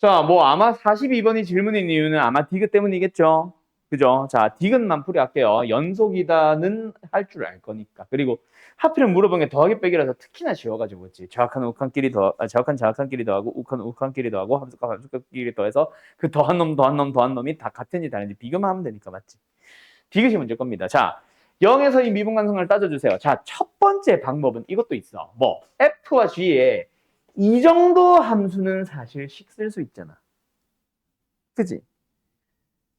자, 뭐 아마 42번이 질문인 이유는 아마 디귿 때문이겠죠. 그죠? 자, 디귿만 풀이할게요. 연속이다는 할 줄 알 거니까. 그리고 하필은 물어본 게 더하기 빼기라서 특히나 쉬워가지고 그렇지. 정확한 우칸끼리 정확한 정확한끼리 더하고 우칸 우칸끼리 더하고 함수값 함수값끼리 더해서 그 더한 놈 더한 놈 더한 놈이 다 같은지 다른지 비교만 하면 되니까 맞지. 디귿이 문제일 겁니다. 자, 0에서 이 미분관성을 따져주세요. 자, 첫 번째 방법은 이것도 있어. 뭐 F와 G에 이 정도 함수는 사실 식 쓸 수 있잖아. 그지?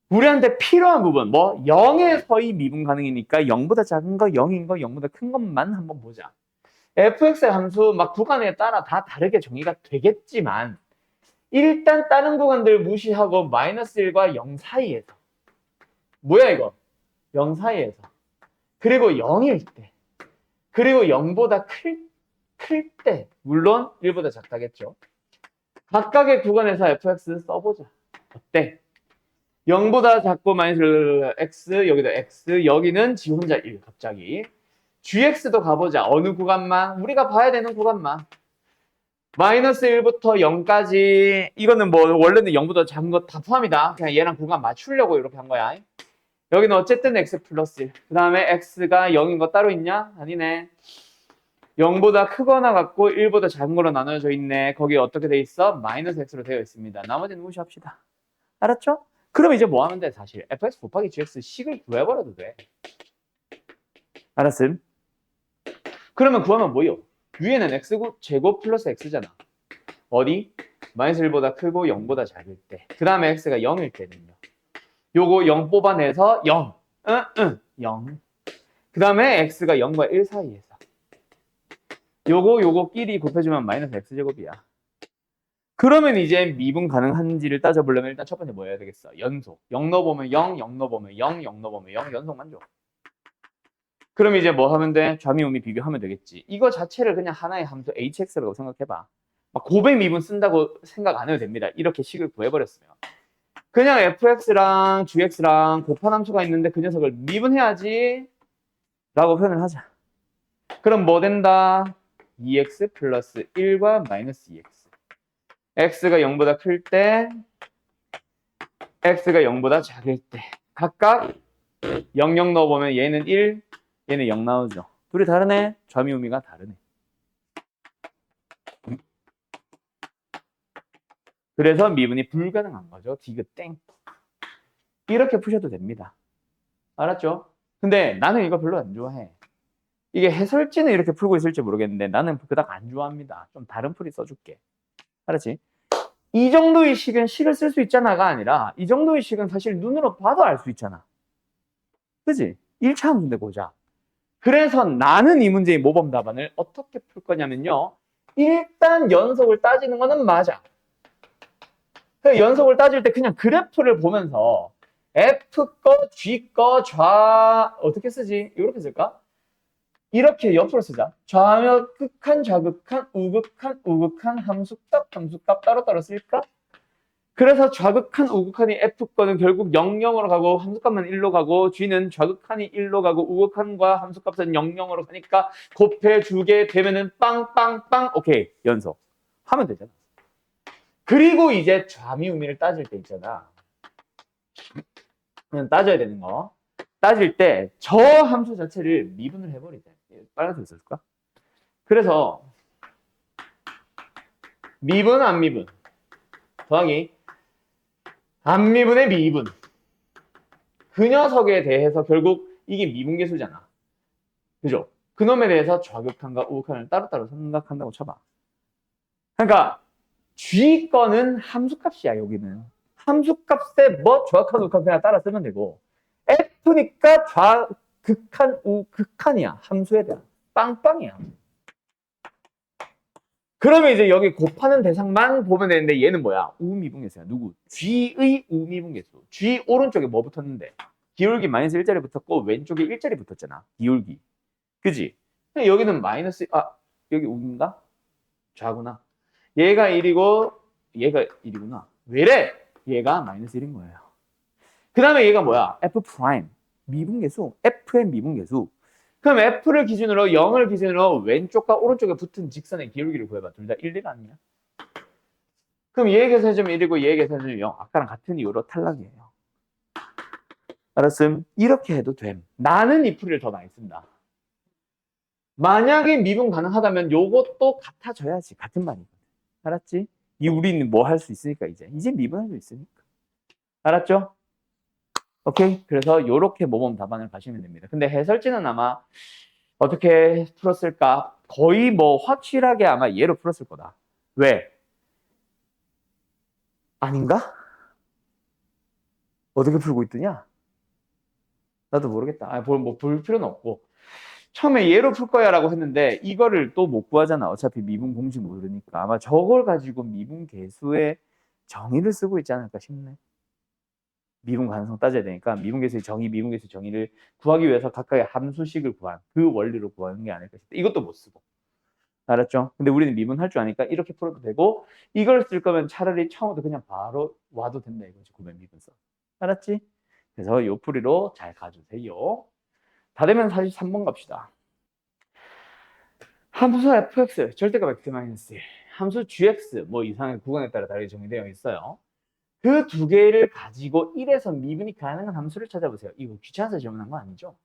우리한테 필요한 부분, 뭐 0에서의 미분 가능이니까 0보다 작은 거, 0인 거, 0보다 큰 것만 한번 보자. fx의 함수 막 구간에 따라 다 다르게 정의가 되겠지만 일단 다른 구간들 무시하고 마이너스 1과 0 사이에서 뭐야 이거? 0 사이에서 그리고 0일 때 그리고 0보다 클 때 물론 1보다 작다겠죠. 각각의 구간에서 fx 써보자. 어때? 0보다 작고 마이너스 x, 여기도 x, 여기는 지 혼자 1 갑자기. gx도 가보자. 어느 구간만? 우리가 봐야 되는 구간만. 마이너스 1부터 0까지 이거는 뭐 원래는 0보다 작은 거 다 포함이다. 그냥 얘랑 구간 맞추려고 이렇게 한 거야. 여기는 어쨌든 x 플러스 1. 그 다음에 x가 0인 거 따로 있냐? 아니네. 0보다 크거나 같고 1보다 작은 거로 나눠져 있네. 거기 어떻게 돼 있어? 마이너스 x로 되어 있습니다. 나머지는 무시합시다. 알았죠? 그럼 이제 뭐 하면 돼 사실? fx 곱하기 gx 식을 구해버려도 돼. 알았음? 그러면 구하면 뭐요? 위에는 x제곱 플러스 x잖아. 어디? 마이너스 1보다 크고 0보다 작을 때. 그 다음에 x가 0일 때는요. 요거 0 뽑아내서 0. 0. 그 다음에 x가 0과 1 사이에서. 요거끼리 곱해주면 마이너스 x제곱이야. 그러면 이제 미분 가능한지를 따져보려면 일단 첫 번째 뭐 해야 되겠어? 연속. 0 넣어보면 0, 0 넣어보면 0, 0 넣어보면 0, 연속만 줘. 그럼 이제 뭐 하면 돼? 좌미 우미 비교하면 되겠지. 이거 자체를 그냥 하나의 함수 hx라고 생각해봐. 막 고백 미분 쓴다고 생각 안 해도 됩니다. 이렇게 식을 구해버렸으면. 그냥 fx랑 gx랑 곱한 함수가 있는데 그 녀석을 미분해야지 라고 표현을 하자. 그럼 뭐 된다? 2x 플러스 1과 마이너스 2x. x가 0보다 클 때, x가 0보다 작을 때. 각각 0, 0 넣어보면 얘는 1, 얘는 0 나오죠. 둘이 다르네? 좌미우미가 다르네. 그래서 미분이 불가능한 거죠. 디귿 땡. 이렇게 푸셔도 됩니다. 알았죠? 근데 나는 이거 별로 안 좋아해. 이게 해설지는 이렇게 풀고 있을지 모르겠는데 나는 그닥 안 좋아합니다. 좀 다른 풀이 써줄게. 알았지? 이 정도의 식은 식을 쓸 수 있잖아가 아니라 이 정도의 식은 사실 눈으로 봐도 알 수 있잖아. 그지? 1차 함수인데 보자. 그래서 나는 이 문제의 모범 답안을 어떻게 풀 거냐면요. 일단 연속을 따지는 거는 맞아. 연속을 따질 때 그냥 그래프를 보면서 F 거, G 거, 어떻게 쓰지? 이렇게 쓸까? 이렇게 옆으로 쓰자. 좌면 극한, 좌극한, 우극한, 우극한, 함수값, 함수값 따로따로 쓸까? 그래서 좌극한, 우극한이 F거는 결국 0, 0으로 가고 함수값만 1로 가고 G는 좌극한이 1로 가고 우극한과 함수값은 0, 0으로 가니까 곱해주게 되면은 빵빵빵 오케이 연속 하면 되잖아. 그리고 이제 좌미우미를 따질 때 있잖아. 그냥 따져야 되는 거. 따질 때 저 함수 자체를 미분을 해버리자. 빨간색 있었을까? 그래서 미분 안 미분 더하기 안 미분의 미분 그 녀석에 대해서 결국 이게 미분계수잖아. 그죠? 그놈에 대해서 좌극한과 우극한을 따로따로 생각한다고 쳐봐. 그러니까 G 거는 함수값이야 여기는. 함수값에 뭐 좌극한 우극한 그냥 따라 쓰면 되고 F니까 좌극한 우극한이야. 함수에 대한 빵빵이야. 그러면 이제 여기 곱하는 대상만 보면 되는데 얘는 뭐야? 우미분계수야. 누구? G의 우미분계수. G 오른쪽에 뭐 붙었는데? 기울기 마이너스 1자리 붙었고 왼쪽에 1자리 붙었잖아. 기울기. 그지? 여기는 마이너스 여기 우인가? 좌구나. 얘가 1이고 얘가 1이구나. 왜래? 얘가 마이너스 1인 거예요. 그 다음에 얘가 뭐야? F 프라임. 미분계수. F의 미분계수. 그럼 F를 기준으로 0을 기준으로 왼쪽과 오른쪽에 붙은 직선의 기울기를 구해봐. 둘 다 1, 1 아니야? 그럼 얘의 계산점이 1이고 얘의 계산점이 0. 아까랑 같은 이유로 탈락이에요. 알았음? 이렇게 해도 됨. 나는 이 풀이를 더 많이 쓴다. 만약에 미분 가능하다면 요것도 같아져야지. 같은 말이거든. 알았지? 이 우리는 뭐 할 수 있으니까 이제 미분할 수 있으니까. 알았죠? 오케이? 그래서 요렇게 모범 답안을 가시면 됩니다. 근데 해설지는 아마 어떻게 풀었을까? 거의 뭐 확실하게 아마 얘로 풀었을 거다. 왜? 아닌가? 어떻게 풀고 있더냐? 나도 모르겠다. 뭐 볼 필요는 없고. 처음에 얘로 풀 거야 라고 했는데 이거를 또 못 구하잖아. 어차피 미분 공식 모르니까. 아마 저걸 가지고 미분 계수의 정의를 쓰고 있지 않을까 싶네. 미분 가능성 따져야 되니까 미분 계수의 정의, 미분 계수의 정의를 구하기 위해서 각각의 함수식을 구한 그 원리로 구하는 게 아닐까 싶다. 이것도 못 쓰고. 알았죠? 근데 우리는 미분할 줄 아니까 이렇게 풀어도 되고 이걸 쓸 거면 차라리 처음부터 그냥 바로 와도 된다 이거지. 구매 미분 써. 알았지? 그래서 요 풀이로 잘 가주세요. 다 되면 43번 갑시다. 함수 fx, 절대값 x-1, 함수 gx, 뭐 이상의 구간에 따라 다르게 정의되어 있어요. 그 두 개를 가지고 1에서 미분이 가능한 함수를 찾아보세요. 이거 귀찮아서 질문한 거 아니죠?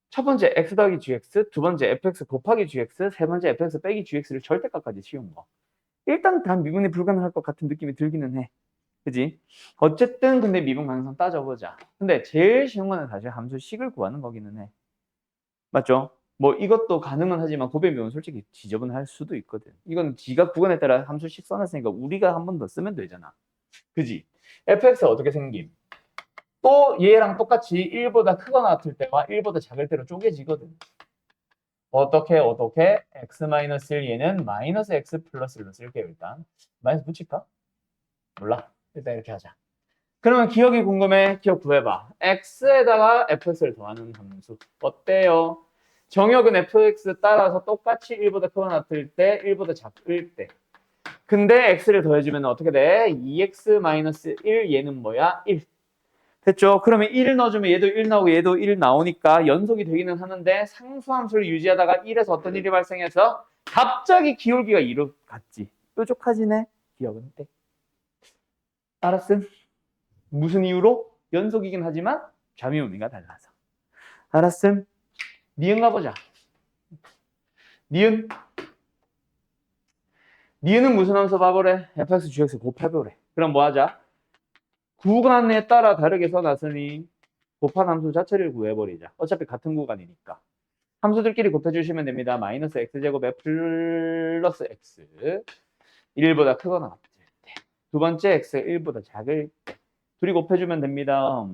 첫 번째 x 더하기 gx, 두 번째 fx 곱하기 gx, 세 번째 fx 빼기 gx를 절대값까지 씌운 거. 일단 다 미분이 불가능할 것 같은 느낌이 들기는 해. 그지? 어쨌든 근데 미분 가능성 따져보자. 근데 제일 쉬운 거는 사실 함수식을 구하는 거기는 해. 맞죠? 뭐 이것도 가능은 하지만 곱의 미분 솔직히 지저분할 수도 있거든. 이건 지각 구간에 따라 함수식 써놨으니까 우리가 한 번 더 쓰면 되잖아. 그지? fx 어떻게 생김? 또 얘랑 똑같이 1보다 크거나 같을 때와 1보다 작을 때로 쪼개지거든. 어떻게 x-1 얘는 마이너스 x 플러스 1로 쓸게요. 일단 마이너스 붙일까? 몰라. 일단 이렇게 하자. 그러면 기억이 궁금해. 기억 구해봐. x에다가 fx를 더하는 함수. 어때요? 정역은 fx 따라서 똑같이 1보다 크거나 같을 때, 1보다 작을 때. 근데 x를 더해주면 어떻게 돼? 2x-1 얘는 뭐야? 1. 됐죠? 그러면 1 넣어주면 얘도 1 나오고 얘도 1 나오니까 연속이 되기는 하는데 상수함수를 유지하다가 1에서 어떤 일이 발생해서 갑자기 기울기가 2로 갔지. 뾰족하지네? 기억은 돼. 알았음? 무슨 이유로? 연속이긴 하지만 좌미 의미가 달라서. 알았음? 니은 가보자. 니은? 니은은 무슨 함수 봐보래? fx, gx 곱해보래. 그럼 뭐 하자? 구간에 따라 다르게 써놨으니 곱한 함수 자체를 구해버리자. 어차피 같은 구간이니까. 함수들끼리 곱해주시면 됩니다. 마이너스 x제곱에 플러스 x. 1보다 크거나 같을 때. 두 번째 x가 1보다 작을 때. 둘이 곱해주면 됩니다.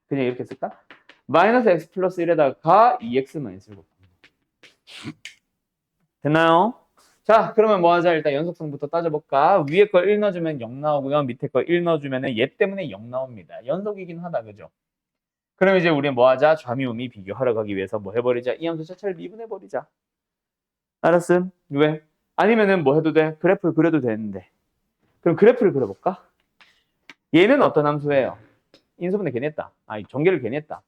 그냥 이렇게 쓸까? 마이너스 x 플러스 1에다가 2x-1을 곱합니다. 됐나요? 자, 그러면 뭐 하자? 일단 연속성부터 따져볼까? 위에 걸 1 넣어주면 0 나오고요. 밑에 걸 1 넣어주면 얘 때문에 0 나옵니다. 연속이긴 하다, 그죠? 그럼 이제 우리 뭐 하자? 좌미우미 비교하러 가기 위해서 뭐 해버리자? 이 함수 자체를 미분해버리자. 알았음? 왜? 아니면은 뭐 해도 돼? 그래프를 그려도 되는데. 그럼 그래프를 그려볼까? 얘는 어떤 함수예요? 인수분해 괜히 했다. 아니, 전개를 괜히 했다.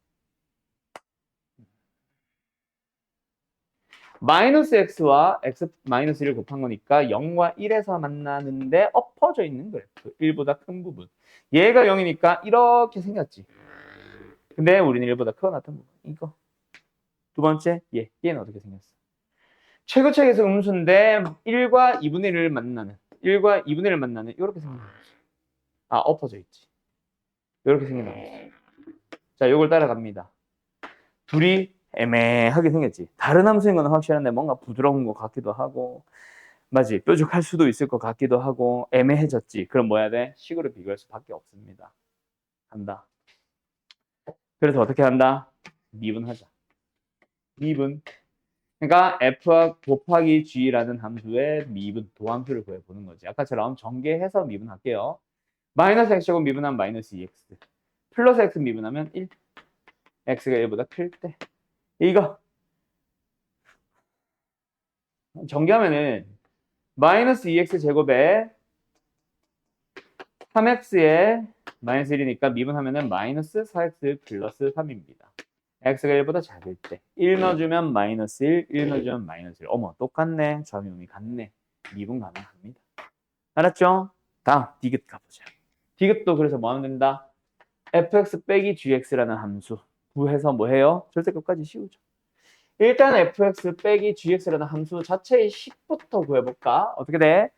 마이너스 x와 x 마이너스 1을 곱한 거니까 0과 1에서 만나는데 엎어져 있는 그래프. 1보다 큰 부분. 얘가 0이니까 이렇게 생겼지. 근데 우리는 1보다 크거나 같은 부분. 이거. 두 번째, 얘는 어떻게 생겼어? 최고책에서 음수인데 1과 2분의 1을 만나는 1과 2분의 1을 만나는 이렇게 생긴 거지. 엎어져 있지. 이렇게 생긴 거지. 자, 이걸 따라갑니다. 둘이 애매하게 생겼지. 다른 함수인 건 확실한데 뭔가 부드러운 것 같기도 하고 맞지? 뾰족할 수도 있을 것 같기도 하고 애매해졌지. 그럼 뭐 해야 돼? 식으로 비교할 수밖에 없습니다. 한다. 그래서 어떻게 한다? 미분하자. 미분. 그러니까 f 곱하기 g라는 함수의 미분, 도함수를 구해보는 거지. 아까처럼 전개해서 미분할게요. 마이너스 x제곱 미분하면 마이너스 2x. 플러스 x 미분하면 1. x가 1보다 클 때. 이거. 전개하면은 마이너스 2x 제곱에 3x에 마이너스 1이니까 미분하면은 마이너스 4x 플러스 3입니다. x가 1보다 작을 때 1 넣어주면 마이너스 1, 1 넣어주면 마이너스 1. 어머 똑같네. 점유음이 같네. 미분 가능합니다. 알았죠? 다음 디귿 가보자. 디귿도 그래서 뭐 하면 된다? fx 빼기 gx라는 함수 구해서 뭐 해요? 절대값까지 씌우죠. 일단 fx 빼기 gx라는 함수 자체의 식부터 구해볼까? 어떻게 돼?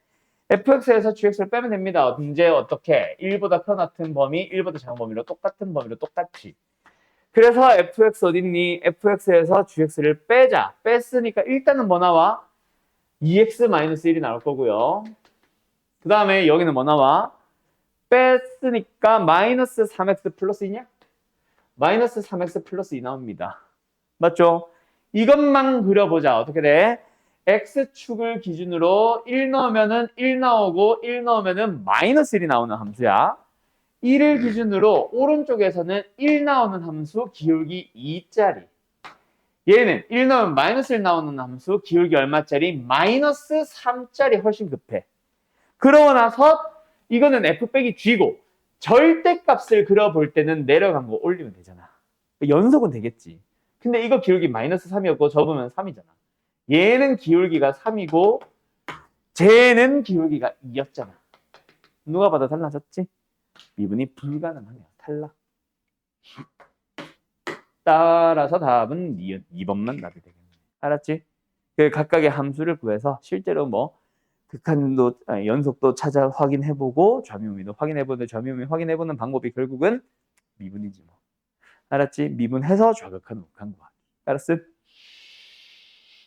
fx에서 gx를 빼면 됩니다. 언제 어떻게? 1보다 큰 같은 범위, 1보다 작은 범위로 똑같은 범위로 똑같이. 그래서 fx 어딨니? fx에서 gx를 빼자. 뺐으니까 일단은 뭐 나와? 2x-1이 나올 거고요. 그 다음에 여기는 뭐 나와? 뺐으니까 마이너스 3x 플러스 2냐? 마이너스 3x 플러스 2 나옵니다. 맞죠? 이것만 그려보자. 어떻게 돼? x축을 기준으로 1 넣으면은 1 나오고 1 넣으면은 마이너스 1이 나오는 함수야. 1을 기준으로 오른쪽에서는 1 나오는 함수 기울기 2짜리. 얘는 1 넣으면 마이너스 1 나오는 함수 기울기 얼마짜리? 마이너스 3짜리 훨씬 급해. 그러고 나서 이거는 f 빼기 g고 절대값을 그려볼 때는 내려간 거 올리면 되잖아. 연속은 되겠지. 근데 이거 기울기 마이너스 3이었고 접으면 3이잖아. 얘는 기울기가 3이고 쟤는 기울기가 2였잖아. 누가 봐도 달라졌지? 미분이 불가능하네요. 탈락. 따라서 답은 2번만 답이 되겠네. 알았지? 그 각각의 함수를 구해서 실제로 뭐 극한도 연속도 찾아 확인해보고 좌미우미도 확인해보는데 좌미우미 확인해보는 방법이 결국은 미분이지 뭐. 알았지? 미분해서 좌극한 우극한 구하기. 알았어?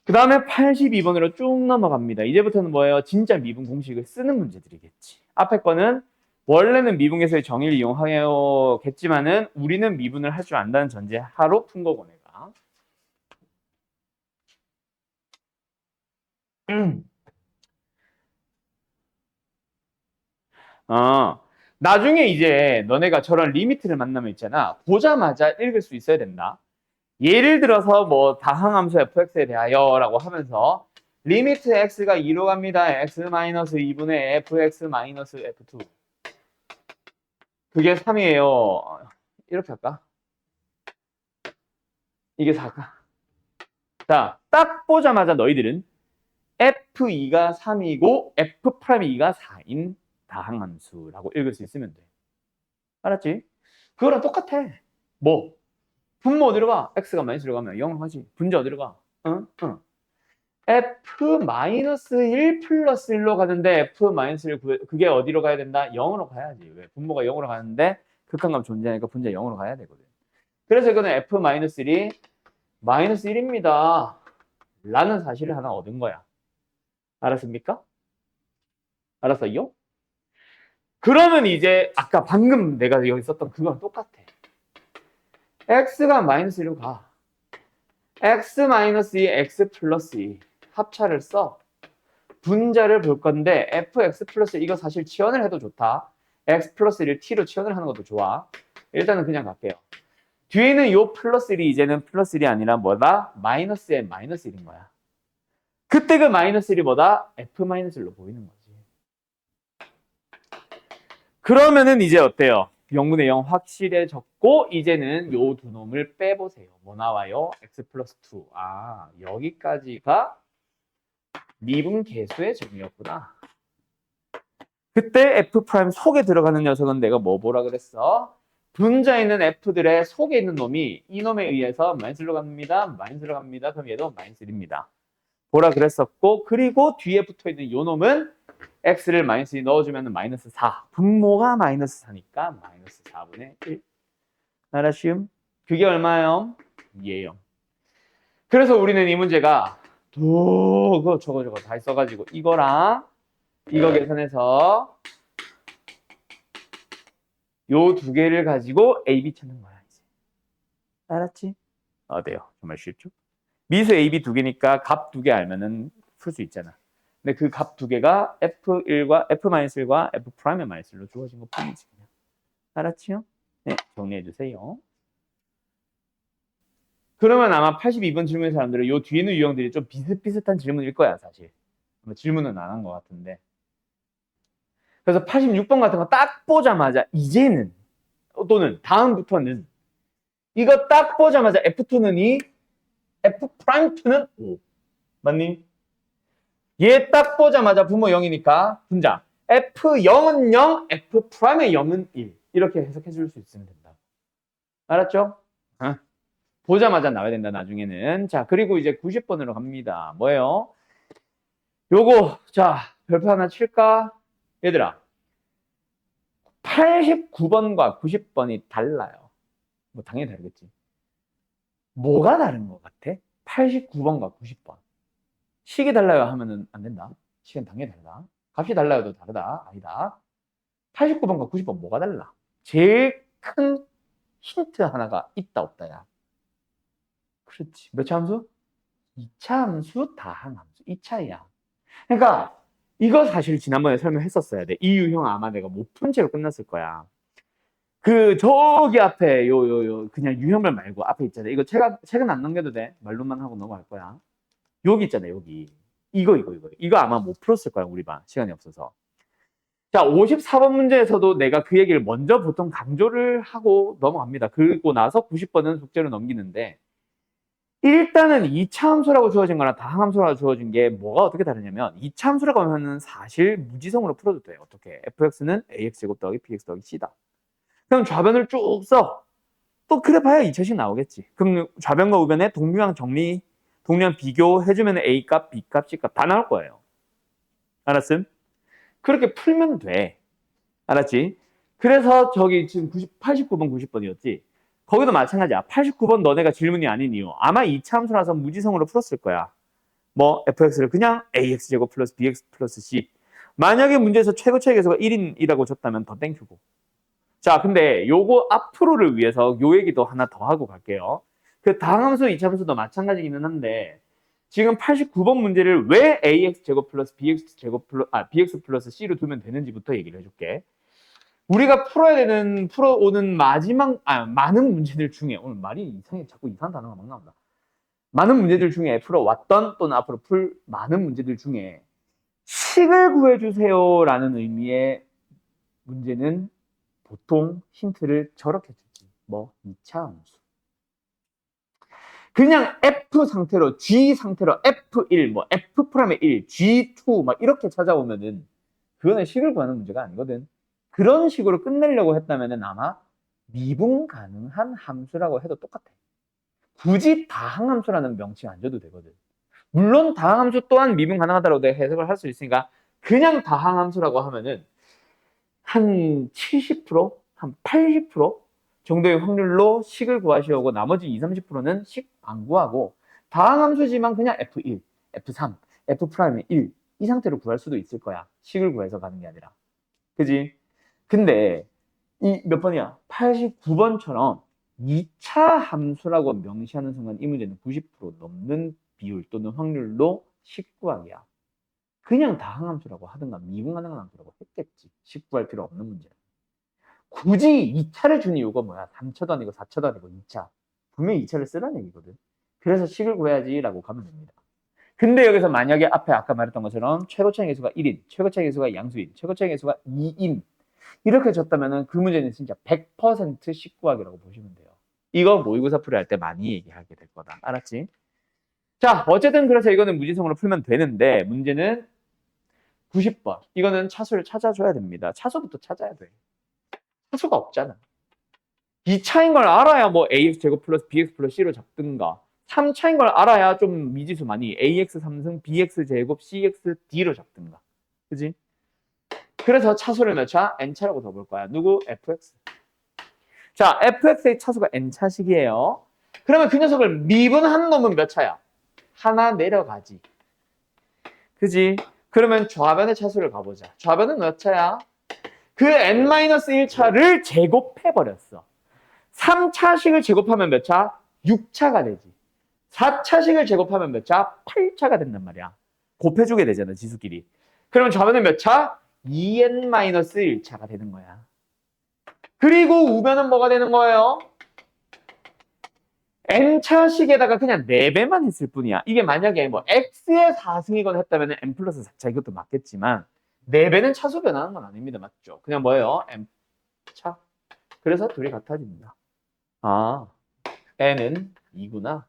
그 다음에 82번으로 쭉 넘어갑니다. 이제부터는 뭐예요? 진짜 미분 공식을 쓰는 문제들이겠지. 앞에 거는 원래는 미분계수의 정의를 이용하겠지만은 우리는 미분을 할 줄 안다는 전제하로 푼 거고 내가. 나중에 이제 너네가 저런 리미트를 만나면 있잖아. 보자마자 읽을 수 있어야 된다. 예를 들어서 뭐 다항함수 fx에 대하여라고 하면서 리미트 x가 2로 갑니다. x-2분의 fx-f2. 그게 3이에요. 이렇게 할까? 이게 4가. 자, 딱 보자마자 너희들은 f2가 3이고 f'2가 4인 다항함수라고 읽을 수 있으면 돼. 알았지? 그거랑 똑같아. 뭐? 분모 어디로 가? x가 마이너스로 가면 0으로 가지. 분자 어디로 가? 응? 응. f-1 플러스 1로 가는데 f-1 그게 어디로 가야 된다? 0으로 가야지. 왜? 분모가 0으로 가는데 극한값 존재하니까 분자 0으로 가야 되거든. 그래서 이거는 f-1이 마이너스 1입니다. 라는 사실을 하나 얻은 거야. 알았습니까? 알았어요? 그러면 이제 아까 방금 내가 여기 썼던 그거랑 똑같아. x가 마이너스 1로 가. x-2, x 플러스 2 합차를 써. 분자를 볼 건데 fx 플러스 이거 사실 치환을 해도 좋다. x 플러스 1을 t로 치환을 하는 것도 좋아. 일단은 그냥 갈게요. 뒤에는 요 플러스 1이 이제는 플러스 1이 아니라 뭐다? 마이너스에 마이너스 1인 거야. 그때 그 마이너스 1이 뭐다? f-1로 보이는 거지. 그러면은 이제 어때요? 0분의 0 확실해졌고 이제는 요 두 놈을 빼보세요. 뭐 나와요? x 플러스 2. 아, 여기까지가 미분 계수의 정의였구나. 그때 f' 속에 들어가는 녀석은 내가 뭐 보라 그랬어? 분자에 있는 f들의 속에 있는 놈이 이 놈에 의해서 마이너스로 갑니다. 마이너스로 갑니다. 그럼 얘도 마이너스 1입니다. 보라 그랬었고 그리고 뒤에 붙어있는 요 놈은 x를 마이너스 2 넣어주면 마이너스 4. 분모가 마이너스 4니까 마이너스 4분의 1. 알았시움? 그게 얼마예요? 2예요. 그래서 우리는 이 문제가 그거 저거 다 써가지고 이거랑 이거 계산해서 요 두 개를 가지고 A, B 찾는 거야. 이제. 알았지? 어때요? 정말 쉽죠? 미수 A, B 두 개니까 값 두 개 알면은 풀 수 있잖아. 근데 그 값 두 개가 F1과 F-1과 F'의 마이너스로 주어진 것 뿐이지. 그냥. 알았지요? 네, 정리해 주세요. 그러면 아마 82번 질문의 사람들은 요 뒤에 있는 유형들이 좀 비슷비슷한 질문일 거야, 사실. 질문은 안 한 것 같은데. 그래서 86번 같은 거 딱 보자마자 이제는 또는 다음부터는 이거 딱 보자마자 F2는 2, F'2는 5. 맞니? 얘 딱 보자마자 분모 0이니까 분자. F0은 0, F'의 0은 1. 이렇게 해석해 줄 수 있으면 된다. 알았죠? 어? 보자마자 나와야 된다, 나중에는. 자, 그리고 이제 90번으로 갑니다. 뭐예요? 요거, 자, 별표 하나 칠까? 얘들아, 89번과 90번이 달라요. 뭐, 당연히 다르겠지. 뭐가 다른 것 같아? 89번과 90번. 식이 달라요 하면은 안 된다. 식은 당연히 다르다. 값이 달라요도 다르다. 아니다. 89번과 90번 뭐가 달라? 제일 큰 힌트 하나가 있다, 없다야. 그렇지. 몇 차 함수? 2차 함수, 다항 함수. 2차야. 그러니까 이거 사실 지난번에 설명했었어야 돼. 이 유형 아마 내가 못 푼 채로 끝났을 거야. 그 저기 앞에 요 그냥 유형별 말고 앞에 있잖아. 이거 책은 안 넘겨도 돼. 말로만 하고 넘어갈 거야. 여기 있잖아, 여기. 이거 아마 못 풀었을 거야, 우리 반. 시간이 없어서. 자, 54번 문제에서도 내가 그 얘기를 먼저 보통 강조를 하고 넘어갑니다. 그리고 나서 90번은 숙제로 넘기는데, 일단은 2차 함수라고 주어진 거랑 다항함수라고 주어진 게 뭐가 어떻게 다르냐면, 2차 함수라고 하면은 사실 무지성으로 풀어도 돼요. 어떻게? fx는 ax제곱 더하기 bx 더하기 c다. 그럼 좌변을 쭉 써. 또 그래 봐야 2차식 나오겠지. 그럼 좌변과 우변에 동류항 정리, 동류항 비교해주면 A값, B값, C값 다 나올 거예요. 알았음? 그렇게 풀면 돼. 알았지? 그래서 저기 지금 89번, 90번이었지? 거기도 마찬가지야. 89번 너네가 질문이 아닌 이유. 아마 2차 함수라서 무지성으로 풀었을 거야. 뭐 fx를 그냥 ax제곱 플러스 bx 플러스 c. 만약에 문제에서 최고차의 계수가 1인이라고 줬다면 더 땡큐고. 자, 근데 요거 앞으로를 위해서 요 얘기도 하나 더 하고 갈게요. 그 다항함수, 이차함수도 마찬가지기는 한데 지금 89번 문제를 왜 ax제곱 플러스 bx 플러스 c로 두면 되는지부터 얘기를 해줄게. 우리가 풀어오는 많은 문제들 중에, 오늘 말이 이상해, 자꾸 이상한 단어가 막 나온다. 많은 문제들 중에 풀어왔던 또는 앞으로 풀 많은 문제들 중에 식을 구해주세요라는 의미의 문제는 보통 힌트를 저렇게 주지. 뭐 2차 함수. 그냥 F 상태로, G 상태로 F1, 뭐 F'의 1, G2 막 이렇게 찾아오면은 그거는 식을 구하는 문제가 아니거든. 그런 식으로 끝내려고 했다면은 아마 미분 가능한 함수라고 해도 똑같아. 굳이 다항함수라는 명칭 안 줘도 되거든. 물론 다항함수 또한 미분 가능하다고 내가 해석을 할 수 있으니까 그냥 다항함수라고 하면은 한 70%, 한 80% 정도의 확률로 식을 구하시오고 나머지 20, 30%는 식 안 구하고 다항함수지만 그냥 F1, F3, F'의 1 이 상태로 구할 수도 있을 거야. 식을 구해서 가는 게 아니라. 그지? 근데 이 몇 번이야? 89번처럼 2차 함수라고 명시하는 순간 이 문제는 90% 넘는 비율 또는 확률로 식 구하기야. 그냥 다항함수라고 하든가 미분 가능한 함수라고 했겠지. 식 구할 필요 없는 문제. 굳이 2차를 준 이유가 뭐야? 3차도 아니고 4차도 아니고 2차. 분명히 2차를 쓰라는 얘기거든. 그래서 식을 구해야지라고 가면 됩니다. 근데 여기서 만약에 앞에 아까 말했던 것처럼 최고차의 계수가 1인, 최고차의 계수가 양수인, 최고차의 계수가 2인 이렇게 줬다면 그 문제는 진짜 100% 식 구하기라고 보시면 돼요. 이거 모의고사 풀이 할 때 많이 얘기하게 될 거다. 알았지? 자, 어쨌든 그래서 이거는 무지성으로 풀면 되는데 문제는 90번. 이거는 차수를 찾아줘야 됩니다. 차수부터 찾아야 돼. 차수가 없잖아. 2차인 걸 알아야 뭐 ax제곱 플러스 bx 플러스 c로 잡든가 3차인 걸 알아야 좀 미지수 많이 ax 3승 bx제곱 cx d로 잡든가. 그지? 그래서 차수를 몇 차? n차라고 적을 거야. 누구? fx. 자, fx의 차수가 n차식이에요. 그러면 그 녀석을 미분한 놈은 몇 차야? 하나 내려가지. 그지? 그러면 좌변의 차수를 가보자. 좌변은 몇 차야? 그 n-1차를 제곱해버렸어. 3차식을 제곱하면 몇 차? 6차가 되지. 4차식을 제곱하면 몇 차? 8차가 된단 말이야. 곱해주게 되잖아, 지수끼리. 그러면 좌변은 몇 차? 2n-1차가 되는 거야. 그리고 우변은 뭐가 되는 거예요? n차식에다가 그냥 4배만 했을 뿐이야. 이게 만약에 뭐 x의 4승이건 했다면 n 플러스 4차 이것도 맞겠지만 4배는 차수 변하는 건 아닙니다. 맞죠? 그냥 뭐예요? n차. 그래서 둘이 같아집니다. 아, n은 2구나.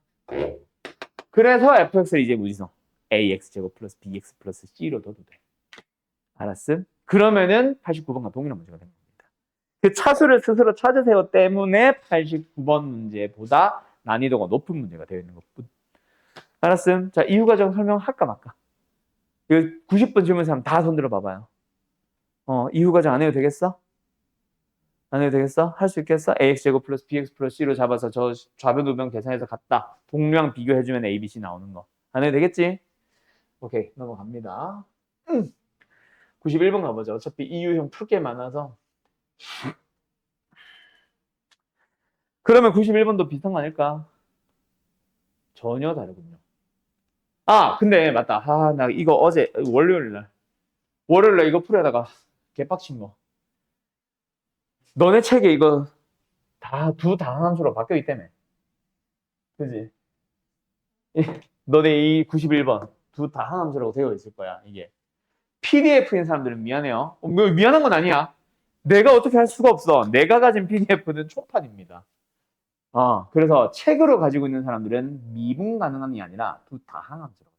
그래서 fx를 이제 무지성 ax제곱 플러스 bx 플러스 c로 둬도 돼. 알았음? 그러면은 89번과 동일한 문제가 된 겁니다. 그 차수를 스스로 찾으세요 때문에 89번 문제보다 난이도가 높은 문제가 되어 있는 것뿐. 알았음? 자, 이유 과정 설명할까 말까? 90번 질문 사람 다 손들어 봐봐요. 이유 과정 안 해도 되겠어? 안 해도 되겠어? 할 수 있겠어? ax제곱 플러스 bx 플러스 c로 잡아서 저 좌변 우변 계산해서 같다. 동량 비교해주면 a, b, c 나오는 거. 안 해도 되겠지? 오케이, 넘어갑니다. 91번 가보죠. 어차피 이유형 풀 게 많아서. 그러면 91번도 비슷한 거 아닐까? 전혀 다르군요. 아, 근데 맞다. 아, 나 이거 어제 월요일날 이거 풀려다가 개빡친 거. 너네 책에 이거 다 두 다항함수로 바뀌어 있다며. 그지? 너네 이 91번 두 다항함수라고 되어 있을 거야, 이게. PDF인 사람들은 미안해요. 뭐 미안한 건 아니야. 내가 어떻게 할 수가 없어. 내가 가진 PDF는 초판입니다. 그래서 책으로 가지고 있는 사람들은 미분 가능함이 아니라 두 다항함수라고.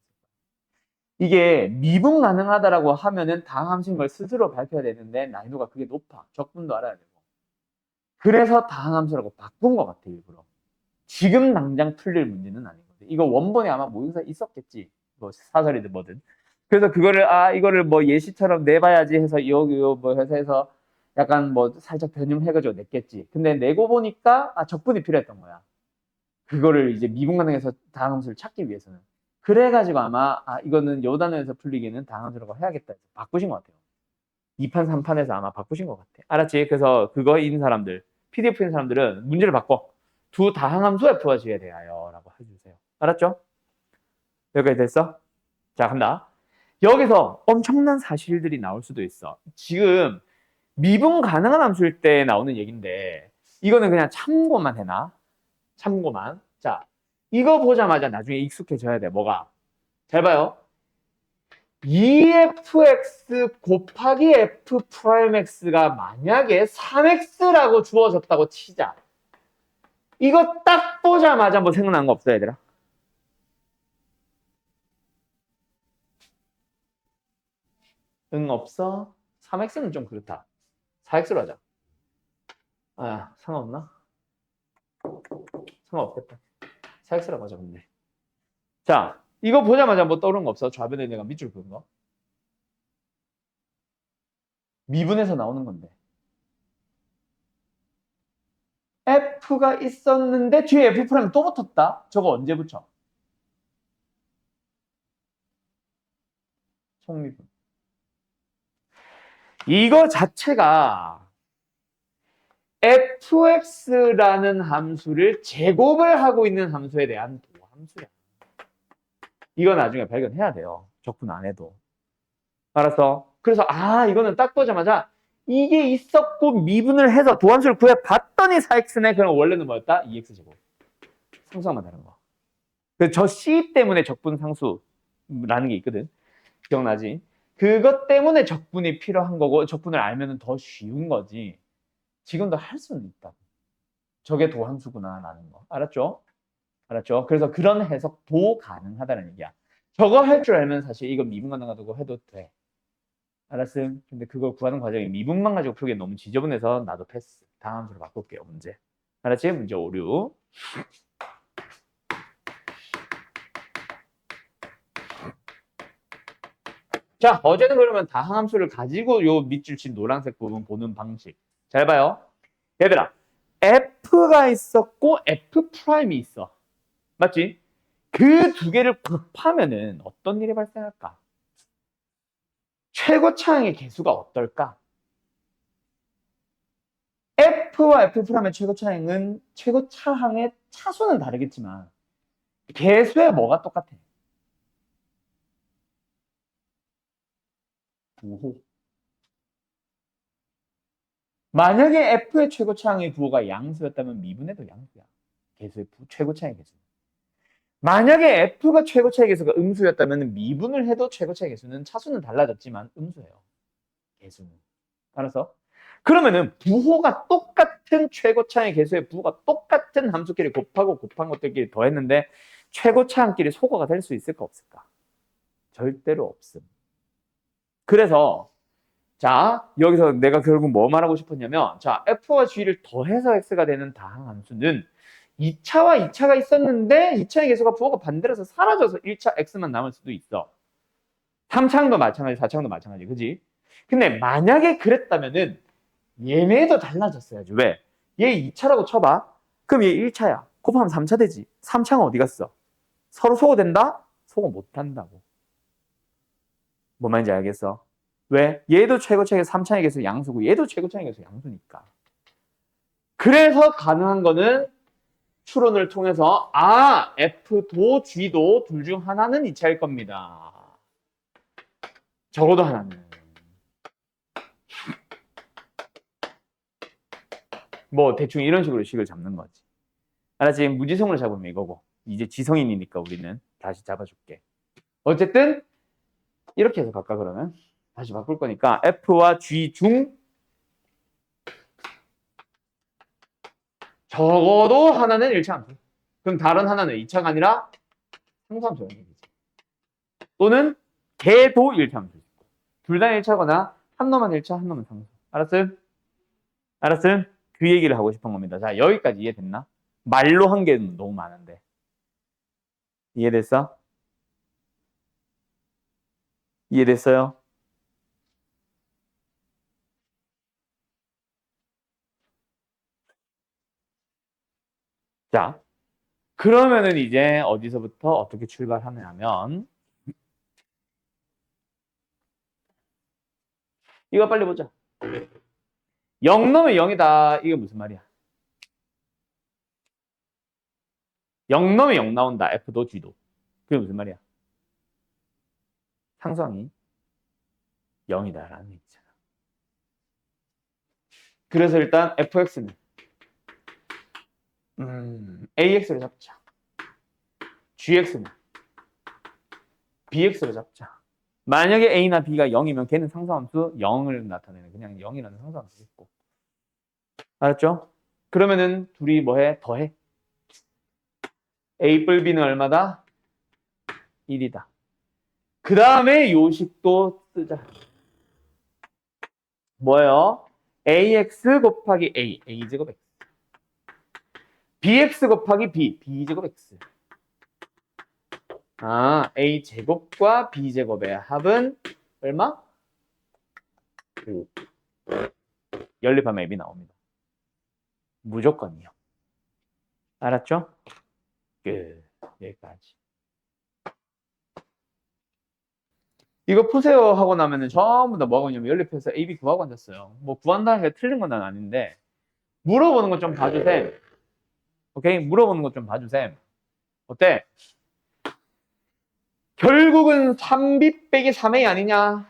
이게 미분 가능하다라고 하면은 다항함수인 걸 스스로 밝혀야 되는데 난이도가 그게 높아. 적분도 알아야 되고. 그래서 다항함수라고 바꾼 것 같아, 일부러. 지금 당장 풀릴 문제는 아닌 건데. 이거 원본에 아마 모의고사 있었겠지. 뭐 사설이든 뭐든. 그래서 그거를 이거를 뭐 예시처럼 내봐야지 해서 뭐 회사에서 약간 뭐 살짝 변형해가지고 냈겠지. 근데 내고 보니까 적분이 필요했던 거야. 그거를 이제 미분 가능해서 다항함수를 찾기 위해서는. 그래가지고 아마 이거는 요 단어에서 풀리기는 다항함수라고 해야겠다 해서 바꾸신 것 같아요. 2판 3판에서 아마 바꾸신 것 같아. 알았지? 그래서 그거인 사람들, PDF인 사람들은 문제를 바꿔. 두 다항함수 F와 G에 대하여 라고 해주세요. 알았죠? 여기까지 됐어? 자, 간다. 여기서 엄청난 사실들이 나올 수도 있어. 지금 미분 가능한 함수일 때 나오는 얘기인데 이거는 그냥 참고만 해놔. 참고만. 자, 이거 보자마자 나중에 익숙해져야 돼. 뭐가? 잘 봐요. 2fx 곱하기 f 프라임 x가 만약에 3x라고 주어졌다고 치자. 이거 딱 보자마자 뭐 생각나는 거 없어, 얘들아? 응, 없어? 3x는 좀 그렇다. 4x로 하자. 상관없나? 상관없겠다. 4x라고 하자, 근데. 자, 이거 보자마자 뭐 떠오르는 거 없어? 좌변에 내가 밑줄 그은 거? 미분에서 나오는 건데. f가 있었는데 뒤에 f 프라임 또 붙었다? 저거 언제 붙여? 속미분. 이거 자체가 fx라는 함수를 제곱을 하고 있는 함수에 대한 도함수야. 이거 나중에 발견해야 돼요. 적분 안 해도. 알았어? 그래서 이거는 딱 보자마자 이게 있었고 미분을 해서 도함수를 구해봤더니 4x네. 그럼 원래는 뭐였다? 2x제곱. 상수항만 다른 거. 그래서 저 c 때문에 적분 상수라는 게 있거든. 기억나지? 그것 때문에 적분이 필요한 거고 적분을 알면 더 쉬운 거지. 지금도 할 수는 있다. 저게 도함수구나 라는 거. 알았죠? 알았죠? 그래서 그런 해석도 가능하다는 얘기야. 저거 할 줄 알면 사실 이거 미분 가능하다고 해도 돼. 알았음? 근데 그걸 구하는 과정이 미분만 가지고 풀기엔 너무 지저분해서 나도 패스. 다음 함수로 바꿀게요, 문제. 알았지? 문제 5, 6. 자, 어제는 그러면 다항함수를 가지고 요 밑줄 친 노란색 부분 보는 방식. 잘 봐요. 얘들아, F가 있었고 F 프라임이 있어. 맞지? 그 두 개를 곱하면은 어떤 일이 발생할까? 최고차항의 개수가 어떨까? F와 F 프라임의 최고차항의 차수는 다르겠지만 개수에 뭐가 똑같아? 부호. 만약에 F의 최고차항의 부호가 양수였다면 미분해도 양수야. 개수의 최고차항의 개수. 만약에 F가 최고차의 개수가 음수였다면 미분을 해도 최고차의 개수는 차수는 달라졌지만 음수예요. 개수는. 알았어? 그러면은 부호가 똑같은 최고차의 개수의 부호가 똑같은 함수끼리 곱하고 곱한 것들끼리 더했는데 최고차항끼리 소거가 될 수 있을까 없을까? 절대로 없음. 그래서 자 여기서 내가 결국 뭐 말하고 싶었냐면 자 f와 g를 더해서 x가 되는 다항함수는 2차와 2차가 있었는데 2차의 개수가 부호가 반대라서 사라져서 1차 x만 남을 수도 있어. 3차항도 마찬가지, 4차항도 마찬가지, 그지? 근데 만약에 그랬다면은 얘네도 달라졌어야지. 왜? 얘 2차라고 쳐봐. 그럼 얘 1차야. 곱하면 3차 되지. 3차는 어디 갔어? 서로 소거된다? 소거 못한다고. 뭔 말인지 알겠어? 왜? 얘도 최고차의 3차의 개수 양수고 얘도 최고차의 개수 양수니까. 그래서 가능한 거는 추론을 통해서 F도 G도 둘 중 하나는 2차일 겁니다. 적어도 하나는. 뭐 대충 이런 식으로 식을 잡는 거지. 알았지? 무지성을 잡으면 이거고. 이제 지성인이니까 우리는 다시 잡아줄게. 어쨌든 이렇게 해서 갈까 그러면? 다시 바꿀 거니까 F와 G 중 적어도 하나는 1차 함수. 그럼 다른 하나는 2차가 아니라 상수함수라는 얘기지. 또는 걔도 1차 함수. 둘 다 1차거나 한 놈만 1차, 한 놈은 상수. 알았음? 알았음? 그 얘기를 하고 싶은 겁니다. 자, 여기까지 이해됐나? 말로 한 게 너무 많은데. 이해됐어? 이해됐어요? 자, 그러면은 이제 어디서부터 어떻게 출발하냐면 이거 빨리 보자. 0 넣으면 0이다. 이게 무슨 말이야? 0 넣으면 0 나온다. F도 G도. 그게 무슨 말이야? 상수항이 0이다라는 얘기잖아. 그래서 일단 fx는 ax를 잡자. gx는 bx를 잡자. 만약에 a나 b가 0이면 걔는 상수함수 0을 나타내는 그냥 0이라는 상수함수겠고. 알았죠? 그러면은 둘이 뭐해? 더해. a 뿔 b는 얼마다? 1이다. 그 다음에 요식도 쓰자. 뭐예요? ax 곱하기 a, a제곱 x. bx 곱하기 b, b제곱 x. a제곱과 b제곱의 합은 얼마? 5. 연립하면 앱이 나옵니다. 무조건이요. 알았죠? 여기까지. 이거 푸세요 하고 나면은 전부 다 뭐하고 있냐면 연립해서 AB 구하고 앉았어요. 뭐 구한다는 게 틀린 건 아닌데 물어보는 거 좀 봐주셈. 오케이? 물어보는 거 좀 봐주셈. 어때? 결국은 3B 빼기 3A 아니냐?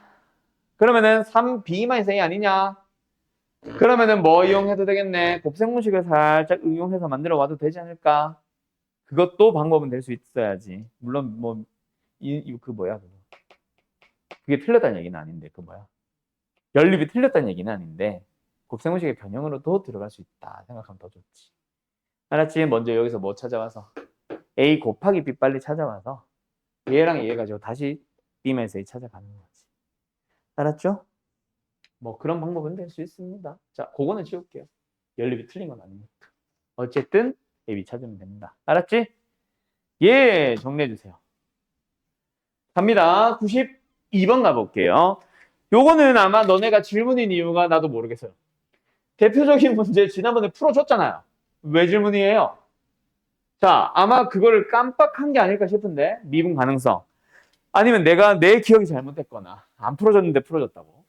그러면은 3B-A 아니냐? 그러면은 뭐 이용해도 되겠네? 곱셈공식을 살짝 응용해서 만들어 와도 되지 않을까? 그것도 방법은 될 수 있어야지. 물론 뭐 그 뭐야 그거. 그게 틀렸다는 얘기는 아닌데 그 뭐야. 연립이 틀렸다는 얘기는 아닌데 곱셈공식의 변형으로도 들어갈 수 있다 생각하면 더 좋지. 알았지? 먼저 여기서 뭐 찾아와서 A 곱하기 B 빨리 찾아와서 얘랑 얘 가지고 다시 B에서 A 찾아가는 거지. 알았죠? 뭐 그런 방법은 될 수 있습니다. 자, 그거는 지울게요. 연립이 틀린 건 아니니까. 어쨌든 A, B 찾으면 됩니다. 알았지? 예, 정리해 주세요. 갑니다. 92번 가볼게요. 요거는 아마 너네가 질문인 이유가 나도 모르겠어요. 대표적인 문제 지난번에 풀어줬잖아요. 왜 질문이에요? 자, 아마 그거를 깜빡한 게 아닐까 싶은데 미분 가능성. 아니면 내가 내 기억이 잘못됐거나 안 풀어줬는데 풀어줬다고.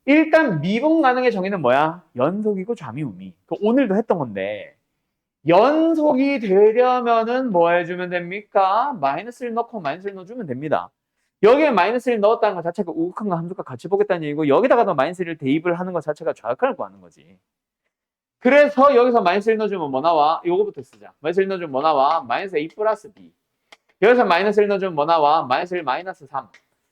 일단 미분 가능의 정의는 뭐야? 연속이고 좌미우미. 오늘도 했던 건데 연속이 되려면은 뭐 해주면 됩니까? 마이너스를 넣고 마이너스를 넣어주면 됩니다. 여기에 마이너스를 넣었다는 것 자체가 우극한과 함수가 같이 보겠다는 얘기고 여기다가도 마이너스를 대입을 하는 것 자체가 좌극한을 구하는 거지. 그래서 여기서 마이너스를 넣어주면 뭐 나와? 요거부터 쓰자. 마이너스를 넣어주면 뭐 나와? 마이너스 A 플러스 B. 여기서 마이너스를 넣어주면 뭐 나와? 마이너스 1 마이너스 3.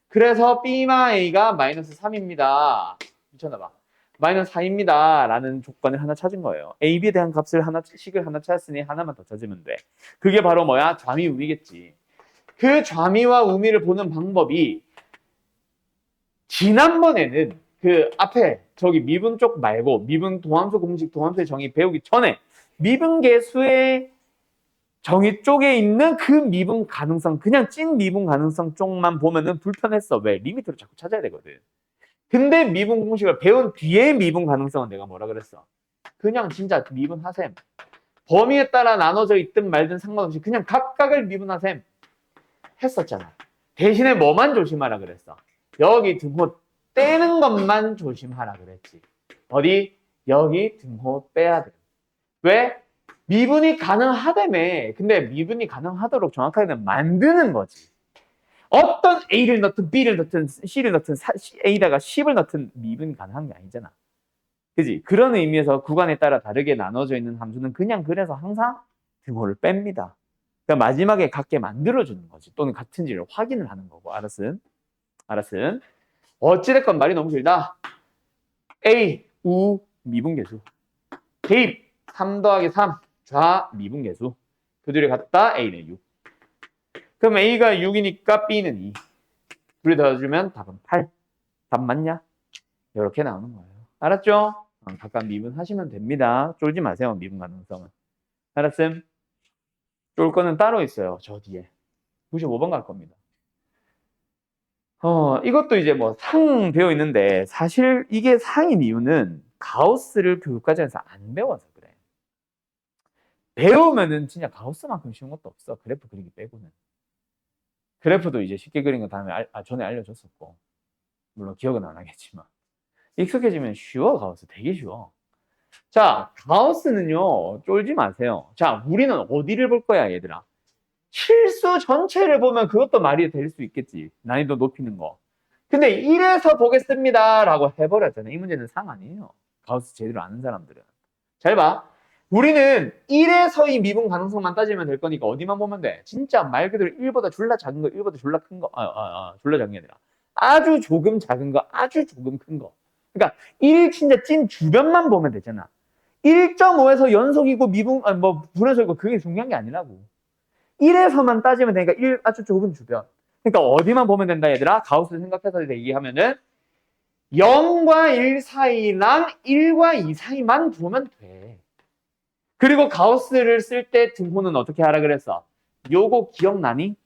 그래서 B마 A가 마이너스 3입니다. 미쳤나봐. 마이너스 4입니다. 라는 조건을 하나 찾은 거예요. A, B에 대한 값을 식을 하나 찾았으니 하나만 더 찾으면 돼. 그게 바로 뭐야? 좌미, 우미겠지. 그 좌미와 우미를 보는 방법이 지난번에는 그 앞에 저기 미분 쪽 말고 미분 도함수 공식 도함수의 정의 배우기 전에 미분계수의 정의 쪽에 있는 그 미분 가능성, 그냥 찐 미분 가능성 쪽만 보면은 불편했어. 왜? 리미트를 자꾸 찾아야 되거든. 근데 미분 공식을 배운 뒤에 미분 가능성은 내가 뭐라 그랬어? 그냥 진짜 미분하셈. 범위에 따라 나눠져 있든 말든 상관없이 그냥 각각을 미분하셈 했었잖아. 대신에 뭐만 조심하라 그랬어? 여기 등호 떼는 것만 조심하라 그랬지. 어디? 여기 등호 빼야 돼. 왜? 미분이 가능하다며. 근데 미분이 가능하도록 정확하게는 만드는 거지. 어떤 A를 넣든 B를 넣든 C를 넣든 A다가 10을 넣든 미분이 가능한 게 아니잖아. 그지? 그런 의미에서 구간에 따라 다르게 나눠져 있는 함수는 그냥 그래서 항상 등호를 뺍니다. 그러니까 마지막에 같게 만들어주는 거지. 또는 같은지를 확인을 하는 거고. 알았음? 알았음? 어찌됐건 말이 너무 길다. A, 우, 미분계수. 대입, 3 더하기 3, 좌, 미분계수. 그 둘이 같다, A는 6. 그럼 A가 6이니까 B는 2. 둘이 더해주면 답은 8. 답 맞냐? 이렇게 나오는 거예요. 알았죠? 각각 미분하시면 됩니다. 쫄지 마세요, 미분 가능성은. 알았음? 쫄 거는 따로 있어요, 저 뒤에. 95번 갈 겁니다. 이것도 이제 뭐 상 배워 있는데 사실 이게 상인 이유는 가우스를 교육과정에서 안 배워서 그래. 배우면은 진짜 가우스만큼 쉬운 것도 없어. 그래프 그리기 빼고는. 그래프도 이제 쉽게 그린 거 다음에 전에 알려줬었고. 물론 기억은 안 하겠지만. 익숙해지면 쉬워, 가우스. 되게 쉬워. 자, 가우스는요, 쫄지 마세요. 자, 우리는 어디를 볼 거야, 얘들아? 실수 전체를 보면 그것도 말이 될 수 있겠지. 난이도 높이는 거. 근데 1에서 보겠습니다. 라고 해버렸잖아요. 이 문제는 상 아니에요. 가우스 제대로 아는 사람들은. 잘 봐. 우리는 1에서의 미분 가능성만 따지면 될 거니까 어디만 보면 돼? 진짜 말 그대로 1보다 졸라 작은 거, 1보다 졸라 큰 거. 졸라 작은 게 아니라. 아주 조금 작은 거, 아주 조금 큰 거. 그러니까 1 진짜 찐 주변만 보면 되잖아. 1.5에서 연속이고 미분, 불연속이고 그게 중요한 게 아니라고. 1에서만 따지면 되니까 1 아주 좁은 주변. 그러니까 어디만 보면 된다, 얘들아? 가우스 생각해서 얘기하면은 0과 1 사이랑 1과 2 사이만 보면 돼. 그리고 가우스를 쓸 때 등호는 어떻게 하라 그랬어? 요거 기억나니?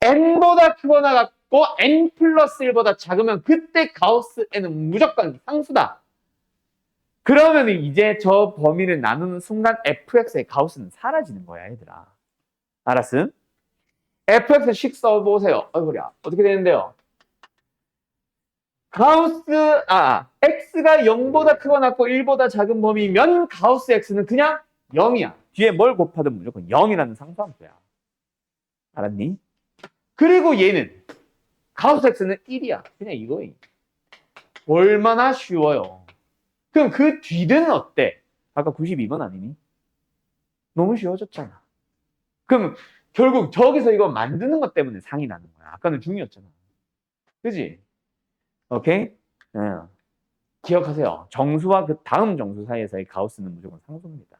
n보다 크거나 같고 n 플러스 1보다 작으면 그때 가우스 n은 무조건 상수다. 그러면 이제 저 범위를 나누는 순간 fx의 가우스는 사라지는 거야, 얘들아. 알았음? fx식 써보세요. 어이구야. 어떻게 되는데요? x가 0보다 크거나 같고 1보다 작은 범위면 가우스 x는 그냥 0이야. 뒤에 뭘 곱하든 무조건 0이라는 상수함수야. 알았니? 그리고 얘는 가우스 x는 1이야. 그냥 이거예요. 얼마나 쉬워요. 그럼 그 뒤는 어때? 아까 92번 아니니? 너무 쉬워졌잖아. 그럼 결국 저기서 이거 만드는 것 때문에 상이 나는 거야. 아까는 중이었잖아. 그지? 오케이? 네. 기억하세요. 정수와 그 다음 정수 사이에서의 가우스는 무조건 상수입니다.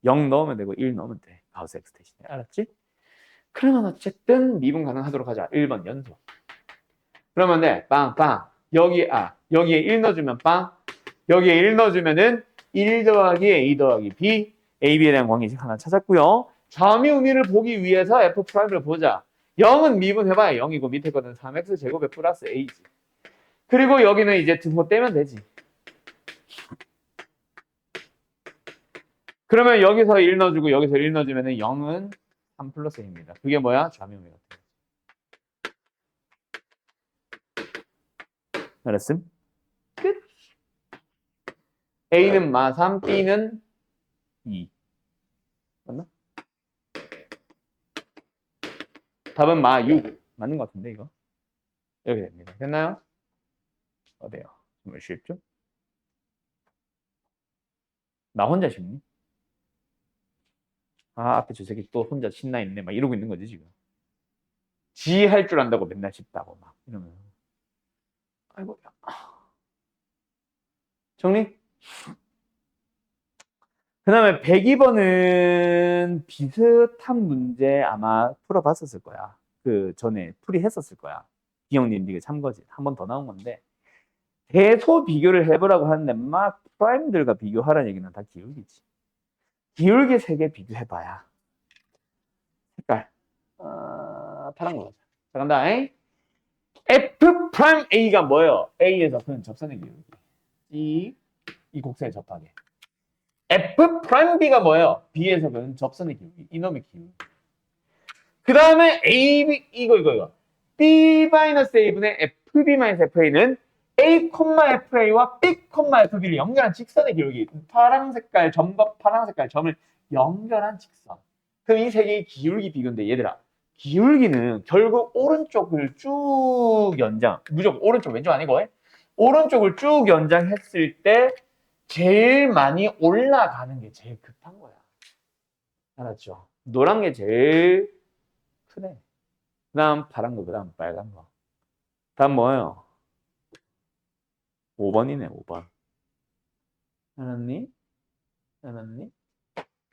0 넣으면 되고 1 넣으면 돼. 가우스 x 대신에. 알았지? 그러면 어쨌든 미분 가능하도록 하자. 1번 연속. 그러면 네, 빵. 여기에 1 넣어주면 빵. 여기에 1 넣어주면은 1 더하기 A 더하기 B. A, B에 대한 관계식 하나 찾았고요. 좌미 우미를 보기 위해서 F'를 보자. 0은 미분해봐야 0이고 밑에 거는 3x 제곱에 플러스 A지. 그리고 여기는 이제 등호 떼면 되지. 그러면 여기서 1 넣어주고 여기서 1 넣어주면 0은 3 플러스 A입니다. 그게 뭐야? 좌미 우미 같은 거. 알았음? 끝. A는 마 3, B는 2. 맞나? 답은 마 6. 맞는 것 같은데 이거? 이렇게 됩니다. 됐나요? 어때요? 정말 쉽죠? 나 혼자 쉽니? 앞에 저 새끼 또 혼자 신나 있네. 막 이러고 있는 거지 지금. 지 할 줄 안다고 맨날 쉽다고 막 이러면. 아이고. 정리? 그 다음에 102번은 비슷한 문제 아마 풀어봤었을 거야. 그 전에 풀이했었을 거야. 기영님, 이게 참거지. 한 번 더 나온 건데. 대소 비교를 해보라고 하는데 막 프라임들과 비교하라는 얘기는 다 기울기지. 기울기 3개 비교해봐야. 색깔. 파란 거 가자. 자, 간다. F 프라임 A가 뭐예요? A에서 큰 접선의 기울기. 이 곡선에 접하게. F 프라임 B가 뭐예요? B에서 큰 접선의 기울기. 이놈의 기울기. 그 다음에 A, B, 이거. B-A분의 FB-FA는 A, FA와 B, FB를 연결한 직선의 기울기. 파란 색깔 점을 연결한 직선. 그럼 이 세 개의 기울기 비교인데 얘들아. 기울기는 결국 오른쪽을 쭉 연장. 무조건 오른쪽 왼쪽 아니고 오른쪽을 쭉 연장했을 때 제일 많이 올라가는 게 제일 급한 거야. 알았죠? 노란 게 제일 크네. 그 다음 파란 거, 그 다음 빨간 거. 다음 뭐예요? 5번이네, 5번. 알았니?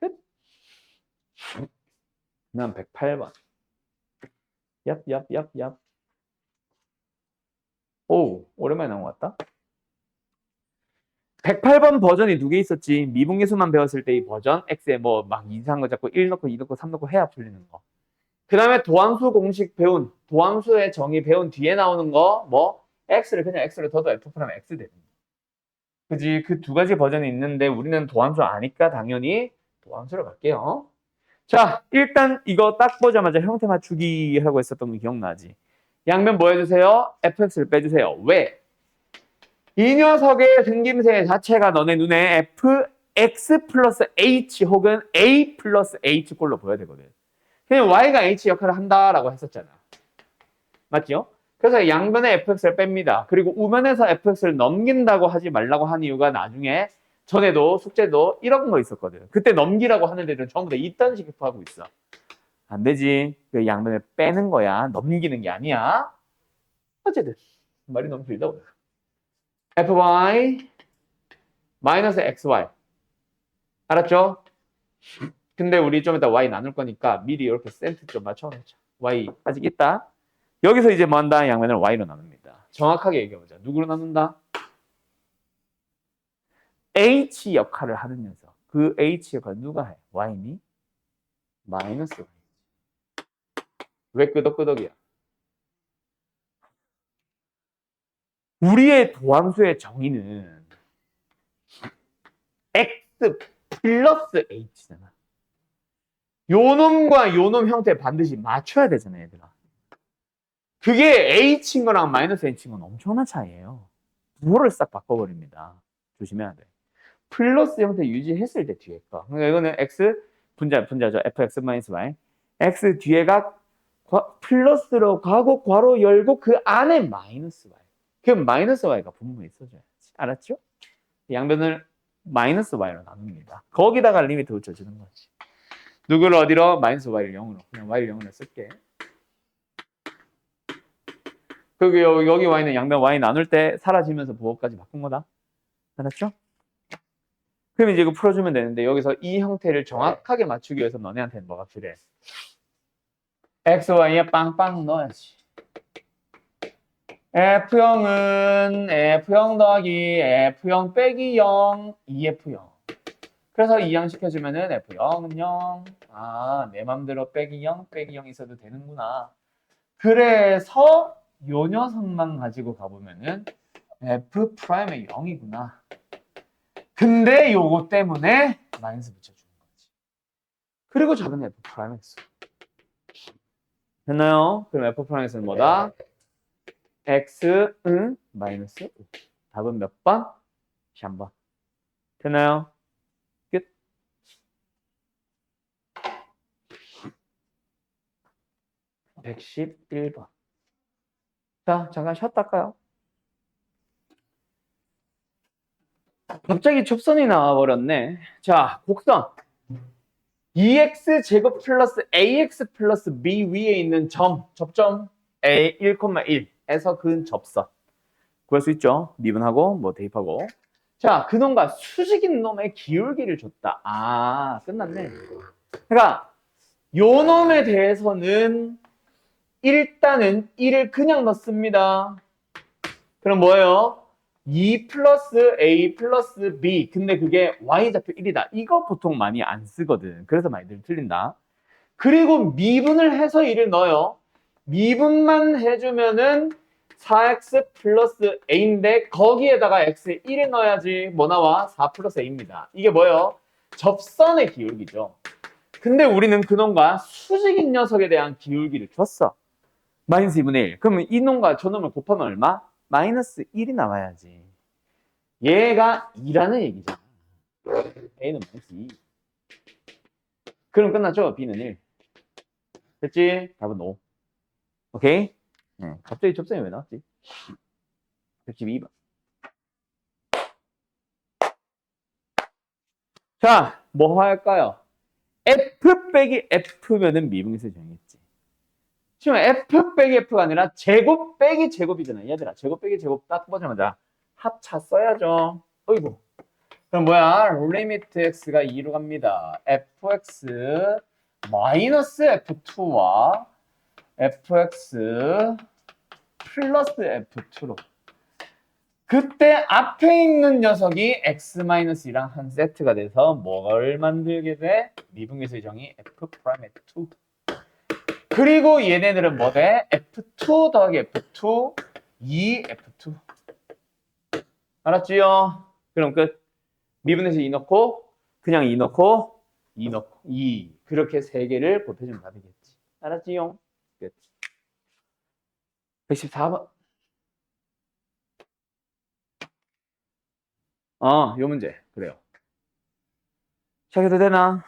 끝. 그 다음 108번. 얍. 오, 오랜만에 나온 것 같다. 108번 버전이 2개 있었지. 미분계수만 배웠을 때 이 버전, X에 뭐 막 이상한 거 잡고 1 넣고 2 넣고 3 넣고 해야 풀리는 거. 그 다음에 도함수 공식 배운, 도함수의 정의 배운 뒤에 나오는 거, 뭐, X를 그냥 X로 둬도 F'하면 X 되는 거. 그지? 그 2가지 버전이 있는데 우리는 도함수 아니까 당연히 도함수로 갈게요. 자, 일단 이거 딱 보자마자 형태 맞추기 하고 했었던 거 기억나지? 양면 뭐 해주세요? fx를 빼주세요. 왜? 이 녀석의 생김새 자체가 너네 눈에 fx 플러스 h 혹은 a 플러스 h 꼴로 보여야 되거든. 그냥 y가 h 역할을 한다라고 했었잖아. 맞죠? 그래서 양변에 fx를 뺍니다. 그리고 우면에서 fx를 넘긴다고 하지 말라고 한 이유가 나중에 전에도 숙제도 이런 거 있었거든. 그때 넘기라고 하는 애들은 전부 다 이딴 식으로 하고 있어. 안 되지. 그 양변을 빼는 거야. 넘기는 게 아니야. 어쨌든 말이 너무 길다. fy 마이너스 xy. 알았죠? 근데 우리 좀 이따 y 나눌 거니까 미리 이렇게 센트 좀 맞춰놓자. y 아직 있다. 여기서 이제 뭐 한다? 양면을 y로 나눕니다. 정확하게 얘기해보자. 누구로 나눈다? h 역할을 하는 녀석. 그 h 역할 누가 해? y니? 마이너스 y. 왜 끄덕끄덕이야? 우리의 도함수의 정의는 x 플러스 h잖아. 요놈과 요놈 형태 반드시 맞춰야 되잖아, 얘들아. 그게 h인 거랑 마이너스 h인 건 엄청난 차이예요. 부호를 싹 바꿔버립니다. 조심해야 돼. 플러스 형태 유지했을 때 뒤에 거. 그러니까 이거는 x 분자죠. fx-y. x 뒤에가 플러스로 가고 괄호 열고 그 안에 마이너스 y. 그럼 마이너스 y가 분모에 있어줘야지. 알았죠? 양변을 마이너스 y로 나눕니다. 거기다가 리미트 붙여주는 거지. 누구를 어디로? 마이너스 y를 0으로. 그냥 y를 0으로 쓸게. 그리고 여기 y는 양변 y 나눌 때 사라지면서 부호까지 바꾼 거다. 알았죠? 그럼 이제 이거 풀어주면 되는데 여기서 이 형태를 정확하게 맞추기 위해서 너네한테는 뭐가 필요해? x, y에 빵빵 넣어야지. F형은 F형 더하기 F형 빼기 0, 2F형. 그래서 2양 시켜주면은 F형은 0. 아, 내 맘대로 빼기 0, 빼기 0 있어도 되는구나. 그래서 요 녀석만 가지고 가보면은 F 프라임의 0이구나. 근데 요거 때문에 마이너스 붙여주는 거지. 그리고 작은 F 프라임 X. 됐나요? 그럼 F 프라임 X는 뭐다? X은 마이너스 5. 답은 몇 번? 3번. 됐나요? 끝. (111번) 자, 잠깐 쉬었다 할까요? 갑자기 접선이 나와버렸네. 자, 곡선 2x 제곱 플러스 ax 플러스 b 위에 있는 접점 a 1,1에서 근 접선 구할 수 있죠. 미분하고 뭐 대입하고. 자, 그놈과 수직인 놈의 기울기를 줬다. 아, 끝났네. 그러니까 요 놈에 대해서는 일단은 1을 그냥 넣습니다. 그럼 뭐예요? 2 플러스 A 플러스 B. 근데 그게 Y좌표 1이다. 이거 보통 많이 안 쓰거든. 그래서 많이들 틀린다. 그리고 미분을 해서 1을 넣어요. 미분만 해주면은 4x 플러스 a인데 거기에다가 x에 1을 넣어야지 뭐 나와? 4 플러스 a입니다. 이게 뭐예요? 접선의 기울기죠. 근데 우리는 그놈과 수직인 녀석에 대한 기울기를 줬어. 마이너스 2분의 1. 그러면 이 놈과 저 놈을 곱하면 얼마? 마이너스 1이 나와야지. 얘가 2라는 얘기잖아. a는 마이너스 2. 그럼 끝났죠? b는 1. 됐지? 답은 5. 오케이? 네. 갑자기 접선이 왜 나왔지? 112번. 자, 뭐 할까요? F 빼기 F면은 미분계수의 정의겠지. 지금 F 빼기 F가 아니라 제곱 빼기 제곱이잖아. 얘들아, 제곱 빼기 제곱 딱 보자마자 합차 써야죠. 어이구. 그럼 뭐야? 리미트 x가 2로 갑니다. fx 마이너스 f2와 fx 플러스 f2로. 그때 앞에 있는 녀석이 x-1랑 한 세트가 돼서 뭘 만들게 돼? 미분계수의 정의 f'의 2. 그리고 얘네들은 뭐 돼? f2 더하기 f2, 2f2. 알았지요? 그럼 끝. 미분에서 2 넣고 그냥 2 넣고 2 넣고 2. 그렇게 세 개를 곱해주면 답이겠지. 알았지요? 끝. 114번. 요 문제. 그래요. 시작해도 되나?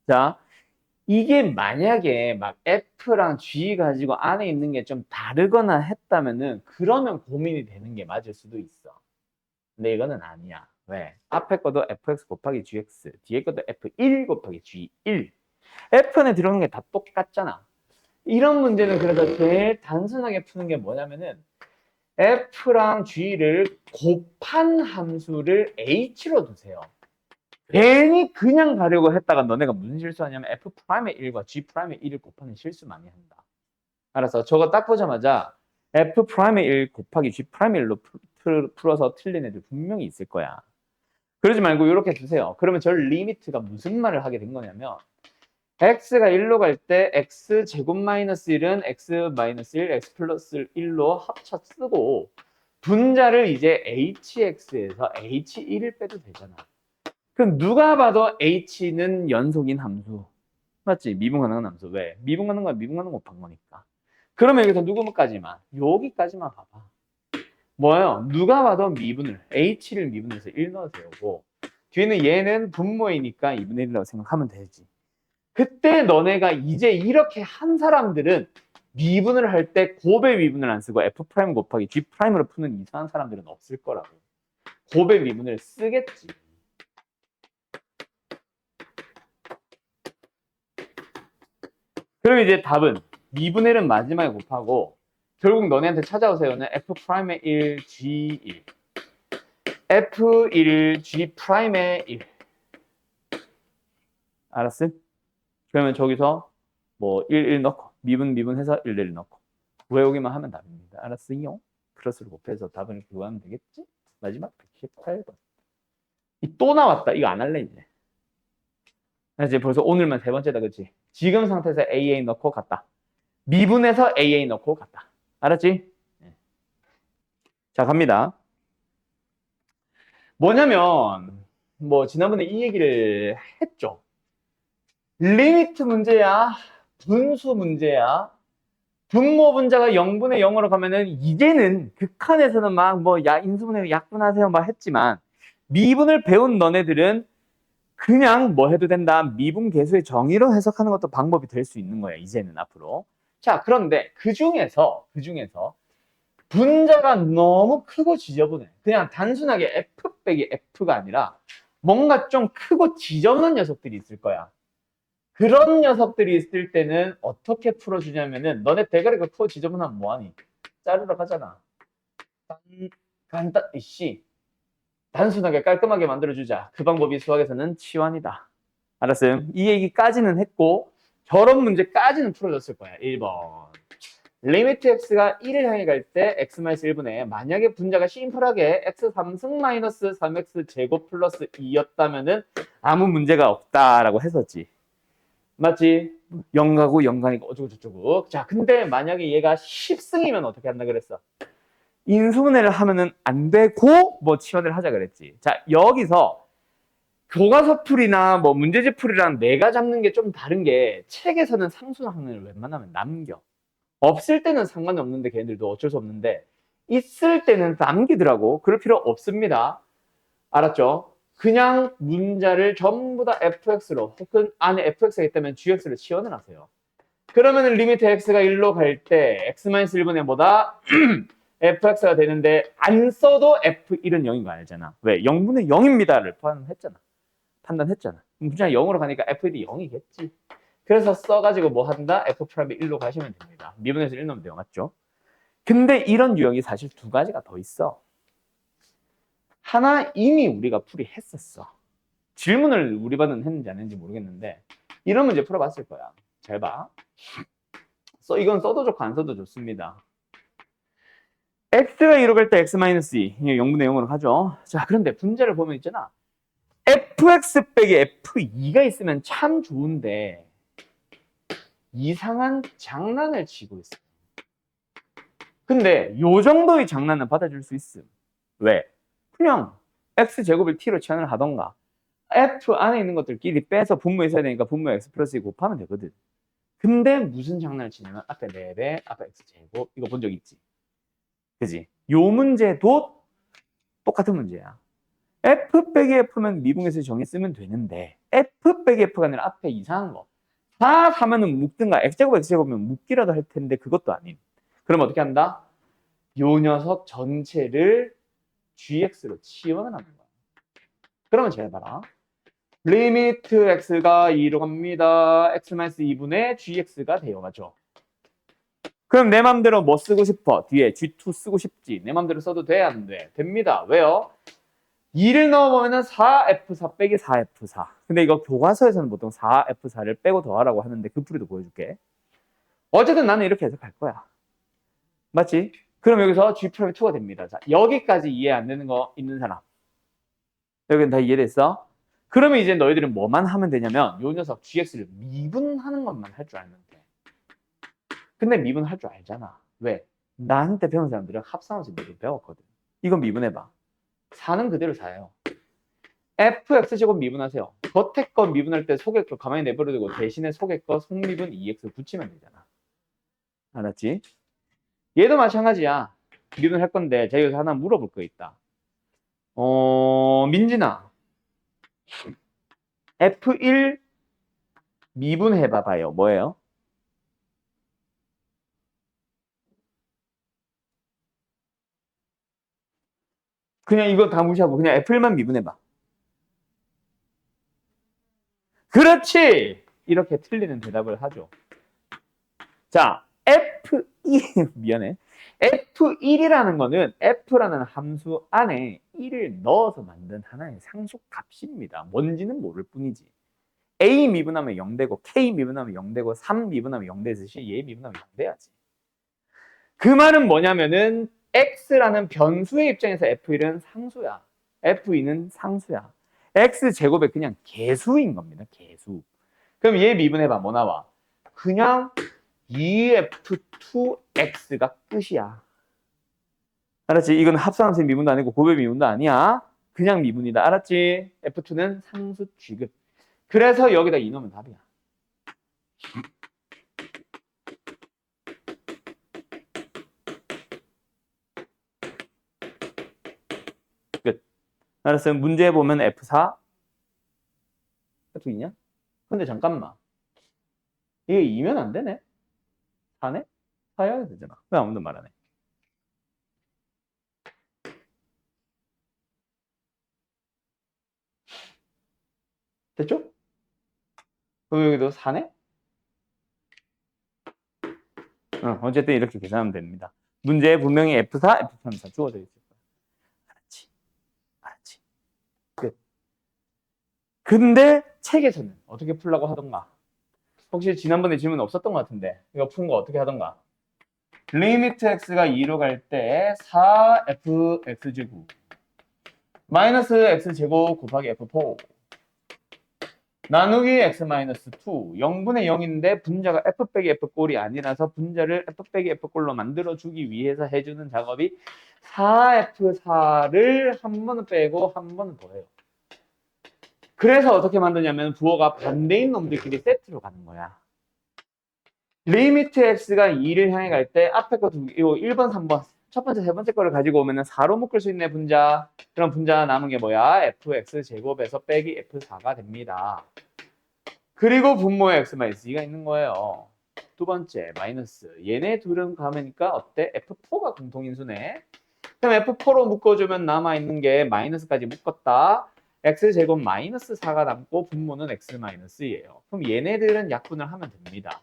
자, 이게 만약에 막 F랑 G 가지고 안에 있는 게 좀 다르거나 했다면은 그러면 고민이 되는 게 맞을 수도 있어. 근데 이거는 아니야. 왜? 앞에 것도 fx 곱하기 gx, 뒤에 것도 f1 곱하기 g1. f는 들어오는 게 다 똑같잖아. 이런 문제는 그래서 제일 단순하게 푸는 게 뭐냐면은 f랑 g를 곱한 함수를 h로 두세요. 괜히 그냥 가려고 했다가 너네가 무슨 실수하냐면 f'의 1과 g'의 1을 곱하는 실수 많이 한다. 알았어. 저거 딱 보자마자 f'의 1 곱하기 g'의 1로 풀어서 틀린 애들 분명히 있을 거야. 그러지 말고 이렇게 두세요. 그러면 저 리미트가 무슨 말을 하게 된 거냐면 x가 1로 갈 때 x 제곱 마이너스 1은 x 마이너스 1, x 플러스 1로 합쳐 쓰고 분자를 이제 hx에서 h1을 빼도 되잖아. 그럼 누가 봐도 h는 연속인 함수. 맞지? 미분 가능한 함수. 왜? 미분 가능한 미분 가능한 곱한 거니까. 그러면 여기서 누구까지만? 여기까지만 봐봐. 뭐예요? 누가 봐도 미분을, h를 미분해서 1 넣어세우고 뒤에는 얘는 분모이니까 2분의 1이라고 생각하면 되지. 그때 너네가 이제 이렇게 한 사람들은 미분을 할 때 곱의 미분을 안 쓰고 f' 곱하기 g'으로 푸는 이상한 사람들은 없을 거라고. 곱의 미분을 쓰겠지. 그럼 이제 답은 미분의 1은 마지막에 곱하고 결국 너네한테 찾아오세요는 f'의 1, g1 f1, g'의 1 알았음? 그러면 저기서 뭐 1 넣고 미분해서 1 넣고 외우기만 하면 답입니다. 알았어요? 플러스를 곱해서 답을 구하면 되겠지? 마지막 118번. 또 나왔다. 이거 안 할래 이제. 이제 벌써 오늘만 세 번째다, 그치? 지금 상태에서 AA 넣고 갔다. 미분해서 AA 넣고 갔다. 알았지? 네. 자, 갑니다. 뭐냐면 뭐 지난번에 이 얘기를 했죠. 리미트 문제야, 분수 문제야. 분모 분자가 0분의 0으로 가면은 이제는 극한에서는 막 뭐 인수분해 약분하세요 막 했지만 미분을 배운 너네들은 그냥 뭐 해도 된다. 미분 계수의 정의로 해석하는 것도 방법이 될 수 있는 거야. 이제는 앞으로. 자, 그런데 그 중에서 분자가 너무 크고 지저분해. 그냥 단순하게 F 빼기 F가 아니라 뭔가 좀 크고 지저분한 녀석들이 있을 거야. 그런 녀석들이 있을 때는 어떻게 풀어주냐면은 너네 대가리가 크고 지저분하면 뭐하니? 자르러 가잖아. 간단, 이씨. 단순하게 깔끔하게 만들어주자. 그 방법이 수학에서는 치환이다. 알았어요? 이 얘기까지는 했고 저런 문제까지는 풀어졌을 거야. 1번. 리미트 x가 1을 향해 갈 때 x-1분의 만약에 분자가 심플하게 x 3승 마이너스 3x 제곱 플러스 2였다면은 아무 문제가 없다라고 했었지. 맞지? 0 가고 0 가니까 어쩌고 저쩌고. 자, 근데 만약에 얘가 10승이면 어떻게 한다 그랬어? 인수분해를 하면은 안 되고 뭐 치환을 하자 그랬지. 자, 여기서 교과서 풀이나 뭐 문제집 풀이랑 내가 잡는 게 좀 다른 게 책에서는 상수항을 웬만하면 남겨. 없을 때는 상관이 없는데 걔네들도 어쩔 수 없는데 있을 때는 남기더라고. 그럴 필요 없습니다. 알았죠? 그냥 문자를 전부 다 fx로 혹은 안에 fx가 있다면 gx로 치환을 하세요. 그러면 리미트 x가 1로 갈 때 x-1분의 뭐다? fx가 되는데 안 써도 f1은 0인 거 알잖아. 왜? 0분의 0입니다를 판단했잖아. 문자 0으로 가니까 f1이 0이겠지. 그래서 써가지고 뭐 한다? f'이 1로 가시면 됩니다. 미분에서 1 넣으면 돼요. 맞죠? 근데 이런 유형이 사실 두 가지가 더 있어. 하나 이미 우리가 풀이했었어. 질문을 우리 반은 했는지 안 했는지 모르겠는데 이런 문제 풀어봤을 거야. 잘 봐. 이건 써도 좋고 안 써도 좋습니다. x가 2로 갈 때 x-2 0분의 0으로 가죠. 자, 그런데 분자를 보면 있잖아. fx 빼기 f2가 있으면 참 좋은데 이상한 장난을 치고 있어. 근데 요 정도의 장난은 받아줄 수 있음. 왜? 그냥 x제곱을 t로 치환을 하던가 f 안에 있는 것들끼리 빼서 분모에 써야 되니까 분모에 x 플러스 2 곱하면 되거든. 근데 무슨 장난을 치냐면 앞에 4배, 앞에 x제곱 이거 본 적 있지? 그지? 요 문제도 똑같은 문제야. f 빼기 f면 미분에서 정의쓰면 되는데 f 빼기 f가 아니라 앞에 이상한 거 4, 4면은 묶든가 x제곱, x제곱이면 묶기라도 할 텐데 그것도 아닌. 그럼 어떻게 한다? 요 녀석 전체를 gx로 치환을 하는 거야. 그러면 잘 봐라. 리미트 x가 2로 갑니다. x-2분의 gx가 돼요. 맞죠? 그럼 내 맘대로 뭐 쓰고 싶어? 뒤에 g2 쓰고 싶지. 내 맘대로 써도 돼? 안 돼? 됩니다. 왜요? 2를 넣어보면 4f4 빼기 4f4. 근데 이거 교과서에서는 보통 4f4를 빼고 더하라고 하는데 그 풀이도 보여줄게. 어쨌든 나는 이렇게 해석할 거야. 맞지? 그럼 여기서 G'2가 됩니다. 자, 여기까지 이해 안 되는 거 있는 사람. 여기는 다 이해됐어? 그러면 이제 너희들은 뭐만 하면 되냐면 요 녀석 GX를 미분하는 것만 할 줄 알면 돼. 근데 미분할 줄 알잖아. 왜? 나한테 배운 사람들은 합산원수 미분 배웠거든. 이건 미분해봐. 4는 그대로 4예요. fx제곱 미분하세요. 겉에 거 미분할 때 속에 거 가만히 내버려두고 대신에 속에 거 속미분 2x 붙이면 되잖아. 알았지? 얘도 마찬가지야. 미분할 건데 제가 여기서 하나 물어볼 거 있다. 민진아. F1 미분해봐봐요. 뭐예요? 그냥 이거 다 무시하고 그냥 F1만 미분해봐. 그렇지! 이렇게 틀리는 대답을 하죠. 자, F1, 미안해. F1이라는 거는 F라는 함수 안에 1을 넣어서 만든 하나의 상수값입니다. 뭔지는 모를 뿐이지. A 미분하면 0되고 K 미분하면 0되고 3 미분하면 0되듯이 얘 미분하면 0돼야지. 그 말은 뭐냐면은 X라는 변수의 입장에서 F1은 상수야. F2는 상수야. X제곱에 그냥 개수인 겁니다. 개수. 그럼 얘 미분해봐. 뭐 나와? 그냥 2F2X가 끝이야. 알았지? 이건 합산함수의 미분도 아니고 곱의 미분도 아니야. 그냥 미분이다. 알았지? F2는 상수 취급. 그래서 여기다 2 넣으면 답이야. 끝. 알았어요? 문제 보면 F4. F2냐? 근데 잠깐만. 이게 2면 안 되네? 4네? 4해야 되잖아. 왜 아무도 말 안 해? 됐죠? 그럼 여기도 4네? 어쨌든 이렇게 계산하면 됩니다. 문제에 분명히 F4, F3, 4 주어져 있을 거야. 알았지? 알았지? 근데 책에서는 어떻게 풀라고 하던가? 혹시 지난번에 질문 없었던 것 같은데 이거 푼 거 어떻게 하던가? 리미트 x가 2로 갈 때 4fx제곱 마이너스 x제곱 곱하기 f4 나누기 x-2 0분의 0인데 분자가 f 빼기 f 꼴이 아니라서 분자를 f 빼기 f 꼴로 만들어주기 위해서 해주는 작업이 4f4를 한 번은 빼고 한 번은 더해요. 그래서 어떻게 만드냐면 부호가 반대인 놈들끼리 세트로 가는 거야. 리미트 x가 2를 향해 갈 때 앞에 거 두 개, 이거 1번, 3번 첫 번째, 세 번째 거를 가지고 오면은 4로 묶을 수 있는 분자. 그럼 분자 남은 게 뭐야? fx제곱에서 빼기 f4가 됩니다. 그리고 분모에 x-2가 있는 거예요. 두 번째, 마이너스. 얘네 둘은 가면니까 어때? f4가 공통인수네. 그럼 f4로 묶어주면 남아있는 게 마이너스까지 묶었다. x제곱 마이너스 4가 남고 분모는 x-2예요. 그럼 얘네들은 약분을 하면 됩니다.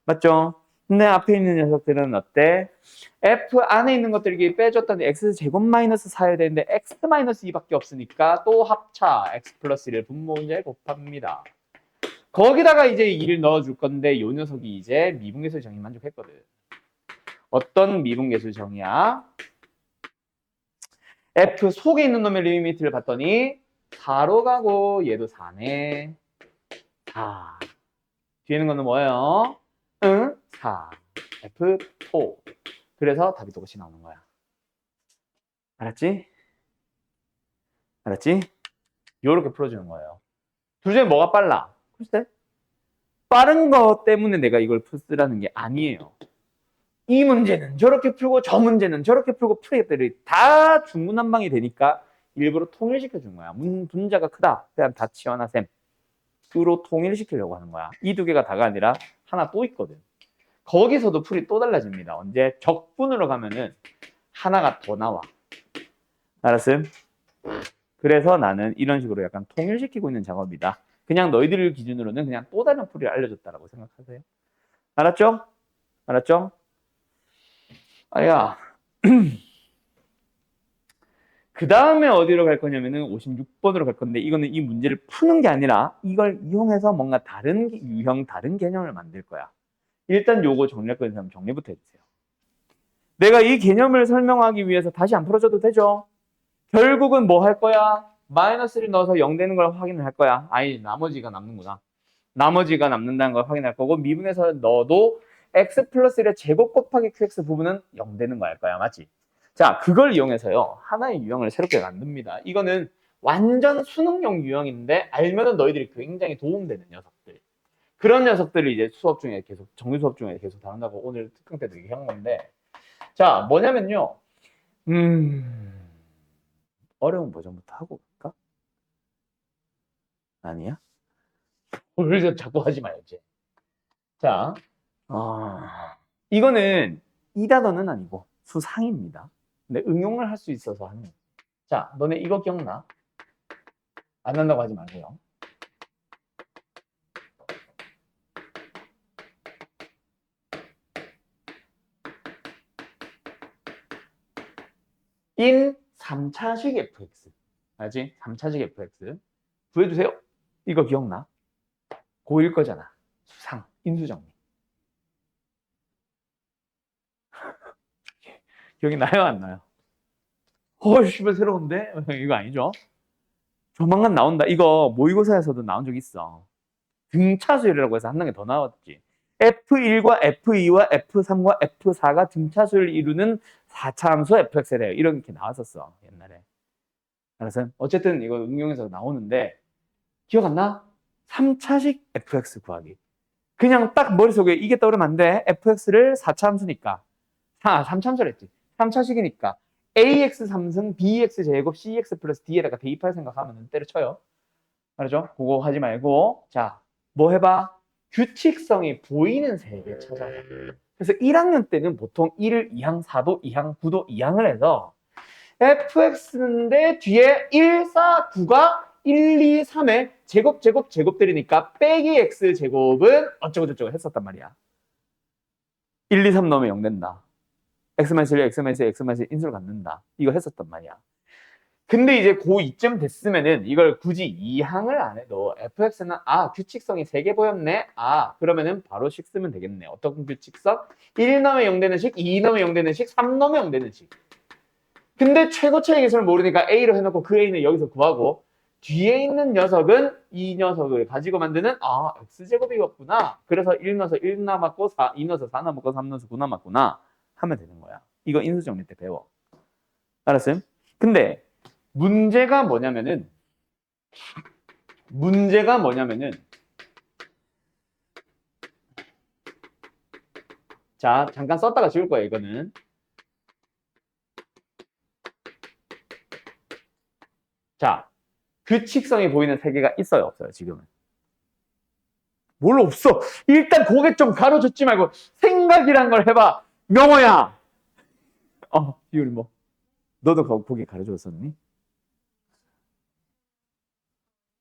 맞죠? 근데 앞에 있는 녀석들은 어때? f 안에 있는 것들이 빼줬더니 x제곱 마이너스 4여야 되는데 x-2밖에 없으니까 또 합차 x 플러스 1을 분모 문제에 곱합니다. 거기다가 이제 2를 넣어줄 건데 이 녀석이 이제 미분계수 정의 만족했거든. 어떤 미분계수 정의야? f 속에 있는 놈의 리미트를 봤더니 4로 가고 얘도 4네. 4. 뒤에 있는 거는 뭐예요? 4. F4. 그래서 답이 똑같이 나오는 거야. 알았지? 알았지? 요렇게 풀어주는 거예요. 둘 중에 뭐가 빨라? 글쎄. 빠른 거 때문에 내가 이걸 쓰라는 게 아니에요. 이 문제는 저렇게 풀고 저 문제는 저렇게 풀고 풀이들이 다 중구난방이 되니까 일부러 통일시켜 준 거야. 분자가 크다. 그냥 다 치워놔 셈. 으로 통일시키려고 하는 거야. 이 두 개가 다가 아니라 하나 또 있거든. 거기서도 풀이 또 달라집니다. 언제? 적분으로 가면은 하나가 더 나와. 알았음? 그래서 나는 이런 식으로 약간 통일시키고 있는 작업이다. 그냥 너희들 기준으로는 그냥 또 다른 풀이를 알려줬다라고 생각하세요. 알았죠? 알았죠? 아야. 그 다음에 어디로 갈 거냐면은 56번으로 갈 건데 이거는 이 문제를 푸는 게 아니라 이걸 이용해서 뭔가 다른 유형, 다른 개념을 만들 거야. 일단 요거 정리할 거는 사람 정리부터 해주세요. 내가 이 개념을 설명하기 위해서 다시 안 풀어줘도 되죠? 결국은 뭐 할 거야? 마이너스를 넣어서 0 되는 걸 확인을 할 거야. 아니, 나머지가 남는구나. 나머지가 남는다는 걸 확인할 거고 미분에서 넣어도 x 플러스 1의 제곱 곱하기 qx 부분은 0 되는 거 할 거야. 맞지? 자, 그걸 이용해서요. 하나의 유형을 새롭게 만듭니다. 이거는 완전 수능용 유형인데 알면은 너희들이 굉장히 도움되는 녀석들. 그런 녀석들을 이제 수업 중에 계속 정규 수업 중에 계속 다룬다고 오늘 특강 때도 얘기한 건데 자, 뭐냐면요. 어려운 버전부터 하고 갈까? 아니야? 뭘 자꾸 하지 말지. 자, 이거는 이다더는 아니고 수상입니다. 근데 응용을 할 수 있어서 하는 거예요. 자, 너네 이거 기억나? 안 난다고 하지 마세요. 인 3차식 fx. 알지? 3차식 fx. 구해주세요. 이거 기억나? 고1 거잖아. 수상, 인수정리. 기억이 나요? 안 나요? 씨발 새로운데? 이거 아니죠? 조만간 나온다. 이거 모의고사에서도 나온 적 있어. 등차수열이라고 해서 한 단계 더 나왔지. F1과 F2와 F3과 F4가 등차수를 이루는 4차 함수 fx래요. 이렇게 나왔었어. 옛날에. 알았어요? 어쨌든 이거 응용해서 나오는데 기억 안 나? 3차식 fx 구하기. 그냥 딱 머릿속에 이게 떠오르면 안 돼. fx를 4차 함수니까. 3차 함수를 했지. 3차식이니까 ax 3승 bx 제곱 cx 플러스 d에다가 대입할 생각하면 때려쳐요. 알았죠? 그거 하지 말고 자, 뭐 해봐? 규칙성이 보이는 세개 찾아봐. 그래서 1학년 때는 보통 1을 2항 4도, 2항 9도, 2항을 해서 fx인데 뒤에 1, 4, 9가 1, 2, 3의 제곱들이니까 빼기 x 제곱은 어쩌고저쩌고 했었단 말이야. 1, 2, 3 넣으면 0 된다. x-1, x-1, x-1 인수를 갖는다. 이거 했었단 말이야. 근데 이제 그 이쯤 됐으면은 이걸 굳이 이항을 안 해도 fx는 규칙성이 3개 보였네. 그러면은 바로 식 쓰면 되겠네. 어떤 규칙성? 1 넘에 0 되는 식, 2 넘에 0 되는 식, 3 넘에 0 되는 식. 근데 최고차의 계수를 모르니까 a로 해놓고 그 a는 여기서 구하고 뒤에 있는 녀석은 이 녀석을 가지고 만드는 x제곱이었구나. 그래서 1 넣어서 1 남았고 2 넣어서 4 남았고 3 넣어서 9 남았구나 하면 되는 거야. 이거 인수정리 때 배워. 알았어요? 근데 문제가 뭐냐면은 자, 잠깐 썼다가 지울 거예요, 이거는. 자, 규칙성이 보이는 세계가 있어요, 없어요, 지금은? 뭘 없어. 일단 고개 좀 가로젓지 말고 생각이란 걸 해봐. 명호야. 비율 뭐. 너도 고개 가로줬었니?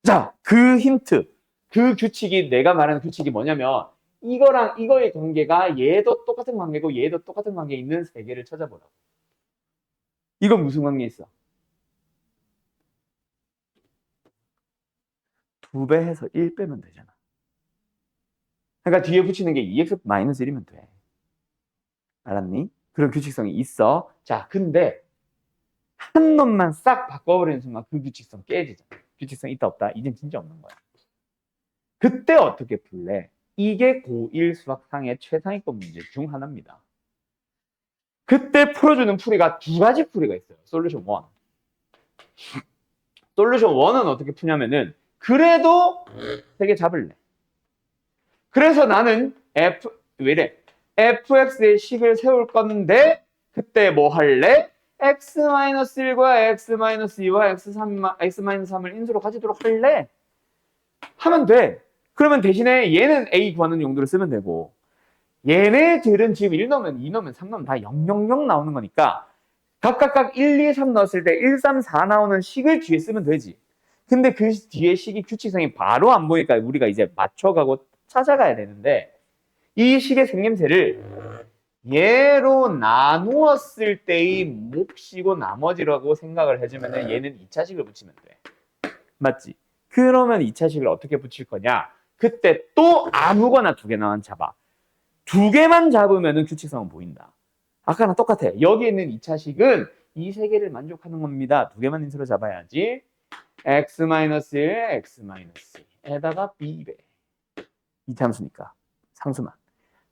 자, 그 힌트. 그 규칙이, 내가 말하는 규칙이 뭐냐면 이거랑 이거의 관계가 얘도 똑같은 관계고 얘도 똑같은 관계에 있는 세 개를 찾아보라고. 이건 무슨 관계 있어? 2배 해서 1 빼면 되잖아. 그러니까 뒤에 붙이는 게 2x-1이면 돼. 알았니? 그런 규칙성이 있어. 자, 근데 한 놈만 싹 바꿔버리는 순간 그 규칙성 깨지잖아. 규칙성 있다 없다? 이젠 진짜 없는 거야. 그때 어떻게 풀래? 이게 고1 수학상의 최상위권 문제 중 하나입니다. 그때 풀어주는 풀이가 2가지 풀이가 있어요. 솔루션 1. 솔루션 1은 어떻게 푸냐면은 그래도 3개 잡을래. 그래서 나는 fx의 식을 세울 건데 그때 뭐 할래? x-1과 x-2와 x-3을 인수로 가지도록 할래? 하면 돼. 그러면 대신에 얘는 a 구하는 용도로 쓰면 되고 얘네들은 지금 1 넣으면 2 넣으면 3 넣으면 다 0, 0, 0 나오는 거니까 각각 1, 2, 3 넣었을 때 1, 3, 4 나오는 식을 뒤에 쓰면 되지. 근데 그 뒤에 식이 규칙성이 바로 안 보이니까 우리가 이제 맞춰가고 찾아가야 되는데 이 식의 생김새를 얘로 나누었을 때의 몫이고 나머지라고 생각을 해주면 얘는 2차식을 붙이면 돼. 맞지? 그러면 2차식을 어떻게 붙일 거냐? 그때 또 아무거나 2개만 잡아. 2개만 잡으면 규칙성은 보인다. 아까랑 똑같아. 여기 있는 2차식은 이 3개를 만족하는 겁니다. 2개만 인수로 잡아야지. x-1, x-2에다가 b배. 이 함수니까 상수만.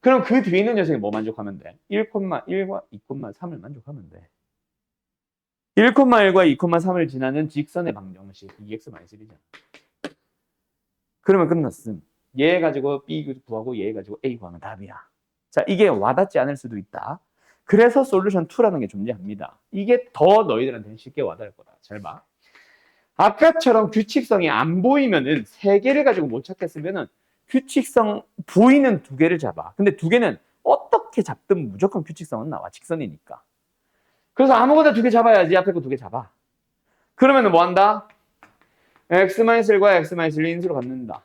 그럼 그 뒤에 있는 녀석이 뭐 만족하면 돼? 1,1과 2,3을 만족하면 돼. 1,1과 2,3을 지나는 직선의 방정식 2x-1이잖아. 그러면 끝났음. 얘 가지고 b 구하고 얘 가지고 a 구하면 답이야. 자, 이게 와닿지 않을 수도 있다. 그래서 솔루션 2라는 게 존재합니다. 이게 더 너희들한테는 쉽게 와닿을 거다. 잘 봐. 아까처럼 규칙성이 안 보이면은 3개를 가지고 못 찾겠으면은 규칙성 보이는 2개를 잡아. 근데 2개는 어떻게 잡든 무조건 규칙성은 나와. 직선이니까. 그래서 아무거나 2개 잡아야지. 앞에 거 2개 잡아. 그러면은 뭐 한다? x-1과 x-1을 인수로 갖는다.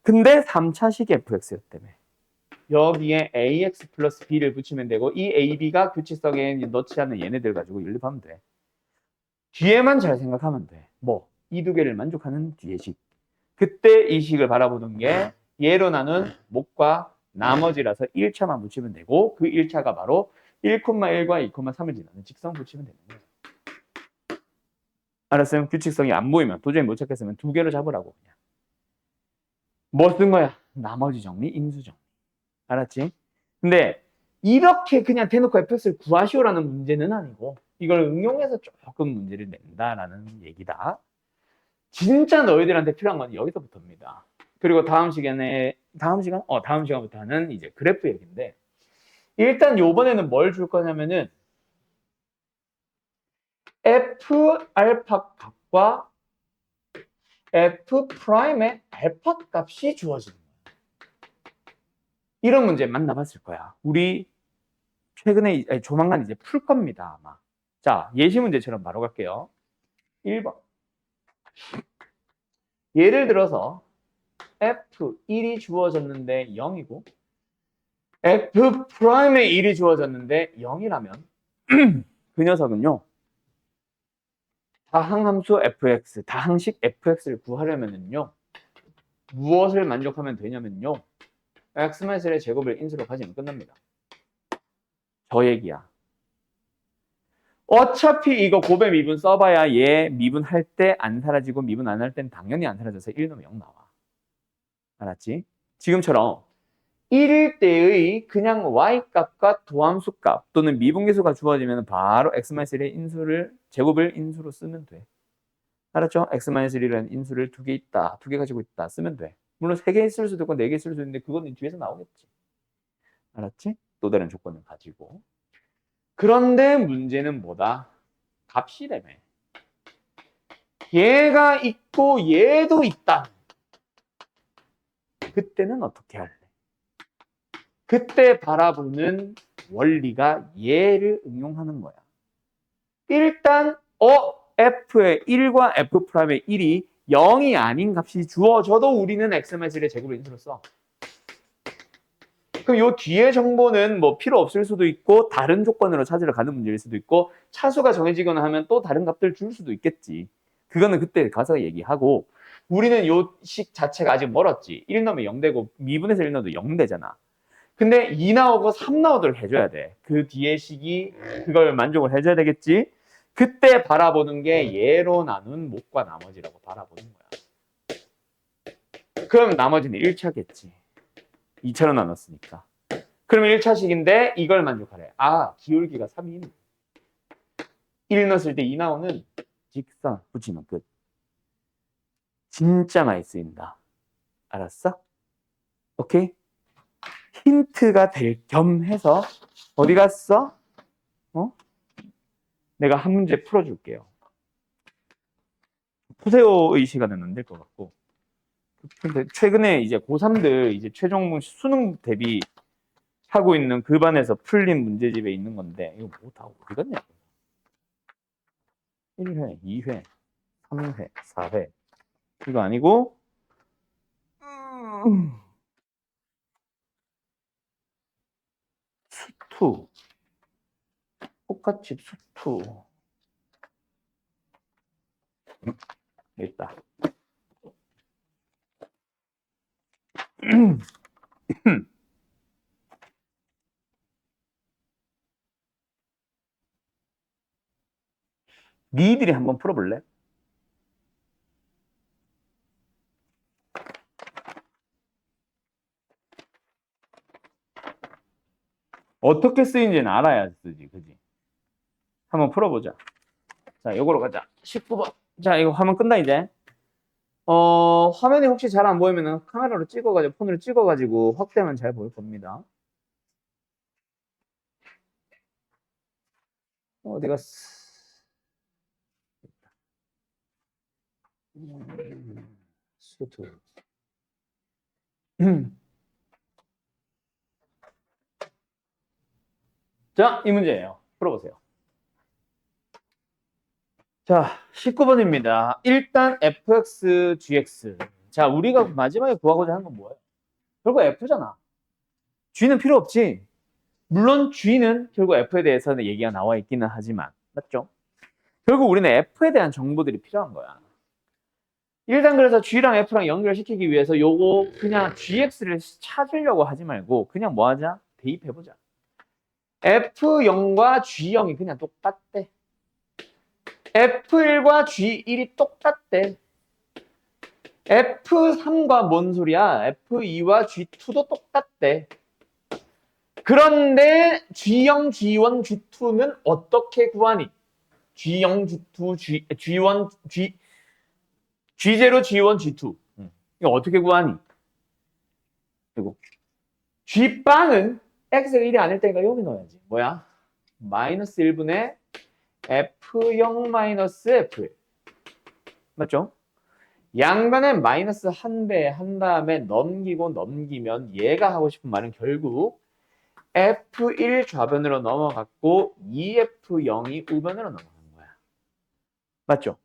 근데 3차식 fx였다며. 여기에 ax 플러스 b를 붙이면 되고 이 a, b가 규칙성에 넣지 않는 얘네들 가지고 연립하면 돼. 뒤에만 잘 생각하면 돼. 뭐? 이 2개를 만족하는 뒤의 식. 그때 이 식을 바라보는 게 얘로 나눈 목과 나머지라서 1차만 붙이면 되고 그 1차가 바로 1,1과 2,3을 지나는 직선 붙이면 되는 거예요. 알았어요? 규칙성이 안 보이면 도저히 못 찾겠으면 2개로 잡으라고 그냥. 뭐 쓴 거야? 나머지 정리, 인수 정리. 알았지? 근데 이렇게 그냥 대놓고 fx를 구하시오라는 문제는 아니고 이걸 응용해서 조금 문제를 낸다라는 얘기다. 진짜 너희들한테 필요한 건 여기서부터입니다. 그리고 다음 시간부터는 이제 그래프 얘기인데 일단 요번에는 뭘 줄 거냐면은 f 알파 값과 f 프라임의 알파 값이 주어지는 거야. 이런 문제 만나봤을 거야. 우리 최근에 조만간 이제 풀 겁니다, 아마. 자, 예시 문제처럼 바로 갈게요. 1번. 예를 들어서 f1이 주어졌는데 0이고 f 프라임의 1이 주어졌는데 0이라면 그 녀석은요. 다항함수 fx, 다항식 fx를 구하려면은요. 무엇을 만족하면 되냐면요. x-1의 제곱을 인수로 가지면 끝납니다. 저 얘기야. 어차피 이거 곱의 미분 써봐야 얘 미분할 때 안 사라지고 미분 안 할 땐 당연히 안 사라져서 1 넣으면 0 나와. 알았지? 지금처럼 1일 때의 그냥 y값과 도함수값 또는 미분계수가 주어지면 바로 x-1의 인수를 제곱을 인수로 쓰면 돼. 알았죠? x-1이라는 인수를 2개 있다. 2개 가지고 있다. 쓰면 돼. 물론 3개 있을 수도 있고 4개 있을 수도 있는데 그건 뒤에서 나오겠지. 알았지? 또 다른 조건을 가지고. 그런데 문제는 뭐다? 값이라며. 얘가 있고 얘도 있다. 그때는 어떻게 할래? 그때 바라보는 원리가 얘를 응용하는 거야. 일단 f의 1과 f'의 1이 0이 아닌 값이 주어져도 우리는 x마이너스의 제곱을 인수로 써. 그럼 요 뒤에 정보는 뭐 필요 없을 수도 있고 다른 조건으로 찾으러 가는 문제일 수도 있고 차수가 정해지거나 하면 또 다른 값들 줄 수도 있겠지. 그거는 그때 가서 얘기하고 우리는 요 식 자체가 아직 멀었지. 1 넣으면 0 되고 미분에서 1 넣어도 0 되잖아. 근데 2 나오고 3 나오도록 해줘야 돼. 그 뒤에 식이 그걸 만족을 해줘야 되겠지. 그때 바라보는 게 얘로 나눈 목과 나머지라고 바라보는 거야. 그럼 나머지는 1차겠지. 2차로 나눴으니까. 그러면 1차식인데 이걸 만족하래. 아, 기울기가 3인. 1 넣었을 때 2 나오는 직선 붙이면 끝. 진짜 많이 쓰인다. 알았어? 오케이? 힌트가 될 겸 해서 어디 갔어? 내가 한 문제 풀어줄게요. 푸세요의 시간은 안 될 것 같고. 근데 최근에 이제 고3들 이제 최종 수능 대비 하고 있는 그 반에서 풀린 문제집에 있는 건데 이거 뭐 다 어디 갔냐? 1회, 2회, 3회, 4회 이거 아니고 수투 똑같이 수투 있다. 니들이 한번 풀어볼래? 어떻게 쓰인지는 알아야 쓰지, 그지? 한번 풀어보자. 자, 요거로 가자. 19번. 자, 이거 화면 끝나, 이제. 화면이 혹시 잘 안 보이면은 카메라로 찍어가지고, 폰으로 찍어가지고 확대하면 잘 보일 겁니다. 어디 갔어? 수트. 자, 이 문제예요. 풀어보세요. 자, 19번입니다. 일단 fx, gx. 자, 우리가 마지막에 구하고자 한 건 뭐예요? 결국 f잖아. g는 필요 없지. 물론 g는 결국 f에 대해서는 얘기가 나와 있기는 하지만, 맞죠? 결국 우리는 f에 대한 정보들이 필요한 거야. 일단 그래서 g랑 f랑 연결시키기 위해서 요거 그냥 gx를 찾으려고 하지 말고 그냥 뭐 하자? 대입해보자. f0과 g0이 그냥 똑같대. F1과 G1이 똑같대. F3과 뭔 소리야? F2와 G2도 똑같대. 그런데 G0, G1, G2는 어떻게 구하니? G0, G2, G1, G0, G1, G2. 이거 어떻게 구하니? 그리고 G빵은 X가 1이 아닐 테니까 여기 넣어야지. 뭐야? 마이너스 1분의 F0 마이너스 F1. 맞죠? 양변에 마이너스 한 배 한 다음에 넘기고 넘기면 얘가 하고 싶은 말은 결국 F1 좌변으로 넘어갔고 2F0이 우변으로 넘어간 거야. 맞죠?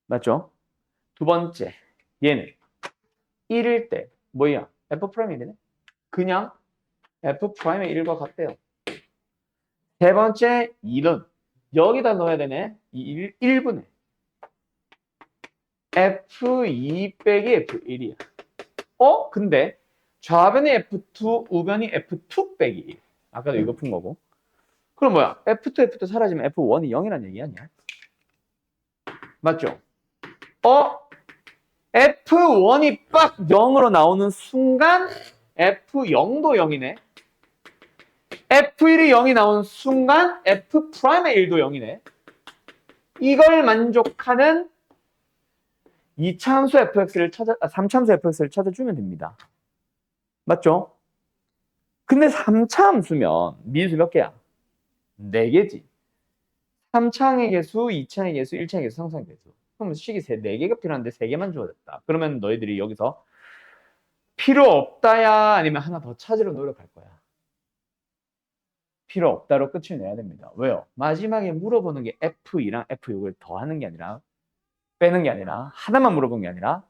맞죠? 두 번째, 얘는 1일 때 뭐야? F'이 되네? 그냥 F'의 1과 같대요. 세 번째, 2는 여기다 넣어야 되네. 이 1분의 F2 빼기 F1이야. 근데 좌변이 F2, 우변이 F2 빼기 1. 아까도 이거 푼 거고. 그럼 뭐야? F2 사라지면 F1이 0이라는 얘기 아니야? 맞죠? F1이 빡 0으로 나오는 순간 F0도 0이네. F1이 0이 나오는 순간 F'의 1도 0이네. 이걸 만족하는 2차함수 fx를 3차함수 fx를 찾아주면 됩니다. 맞죠? 근데 3차 함수면 미수 몇 개야? 4개지. 3차항의 개수, 2차항의 개수, 1차항의 개수, 상수항의 개수. 그럼 식이 4개가 필요한데 3개만 주어졌다. 그러면 너희들이 여기서 필요 없다야 아니면 하나 더 찾으려 노력할 거야. 필요 없다로 끝을 내야 됩니다. 왜요? 마지막에 물어보는 게 F2랑 F6을 더하는 게 아니라 빼는 게 아니라 하나만 물어본 게 아니라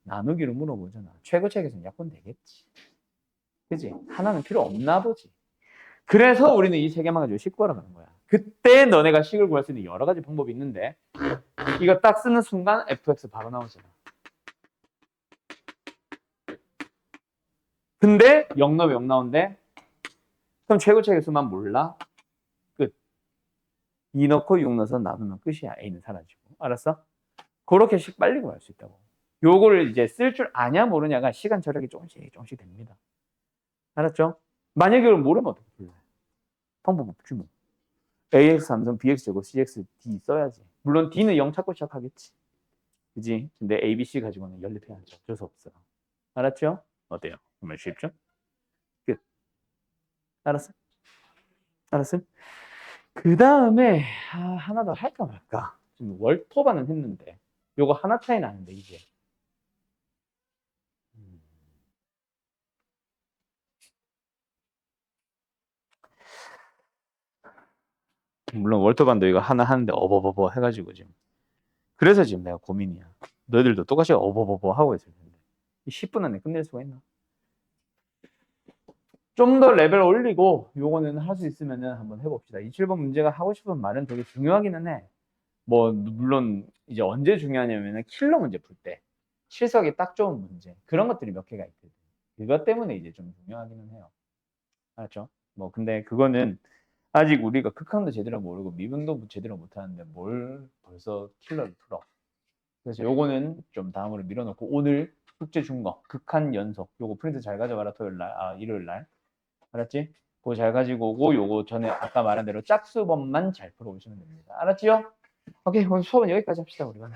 나누기로 물어보잖아. 최고책에서는 약분 되겠지. 그지? 하나는 필요 없나 보지. 그래서 우리는 이 3개만 가지고 식 구하라는 거야. 그때 너네가 식을 구할 수 있는 여러 가지 방법이 있는데 이거 딱 쓰는 순간 fx 바로 나오잖아. 근데 0 넣으면 0 나오는데 그럼 최고책의 수만 몰라? 끝. 2 넣고 6 넣어서 나누면 끝이야. a는 사라지고. 알았어? 그렇게 식 빨리 구할 수 있다고. 요거를 이제 쓸 줄 아냐 모르냐가 시간 절약이 조금씩 됩니다. 알았죠? 만약에 이걸 모르면 어떻게 풀래? 방법 없지 뭐. ax 3선 bx 제곱 cx d 써야지. 물론 d는 0 찾고 시작하겠지. 그지? 근데 a, b, c 가지고는 연립해야죠. 어쩔 수 없어. 알았죠? 어때요? 그러면 쉽죠? 끝. 알았어? 알았어? 그 다음에 하나 더 할까 말까. 지금 월토반은 했는데 요거 하나 차이 나는데 이게. 물론 월터반도 이거 하나 하는데 어버버버 해가지고 지금. 그래서 지금 내가 고민이야. 너희들도 똑같이 어버버버 하고 있을 텐데 10분 안에 끝낼 수가 있나? 좀 더 레벨 올리고 요거는 할 수 있으면 한번 해봅시다. 이 7번 문제가 하고 싶은 말은 되게 중요하기는 해. 뭐 물론 이제 언제 중요하냐면은 킬러 문제 풀 때 실석이 딱 좋은 문제 그런 것들이 몇 개가 있거든. 그것 때문에 이제 좀 중요하기는 해요. 알았죠? 뭐 근데 그거는 아직 우리가 극한도 제대로 모르고 미분도 제대로 못하는데 뭘 벌써 킬러를 풀어. 그래서 요거는 좀 다음으로 밀어놓고 오늘 숙제 준 거 극한 연속 요거 프린트 잘 가져가라. 토요일날 일요일날 알았지? 그거 잘 가지고 오고 요거 전에 아까 말한 대로 짝수법만 잘 풀어오시면 됩니다. 알았지요? 오케이 오늘 수업은 여기까지 합시다 우리가.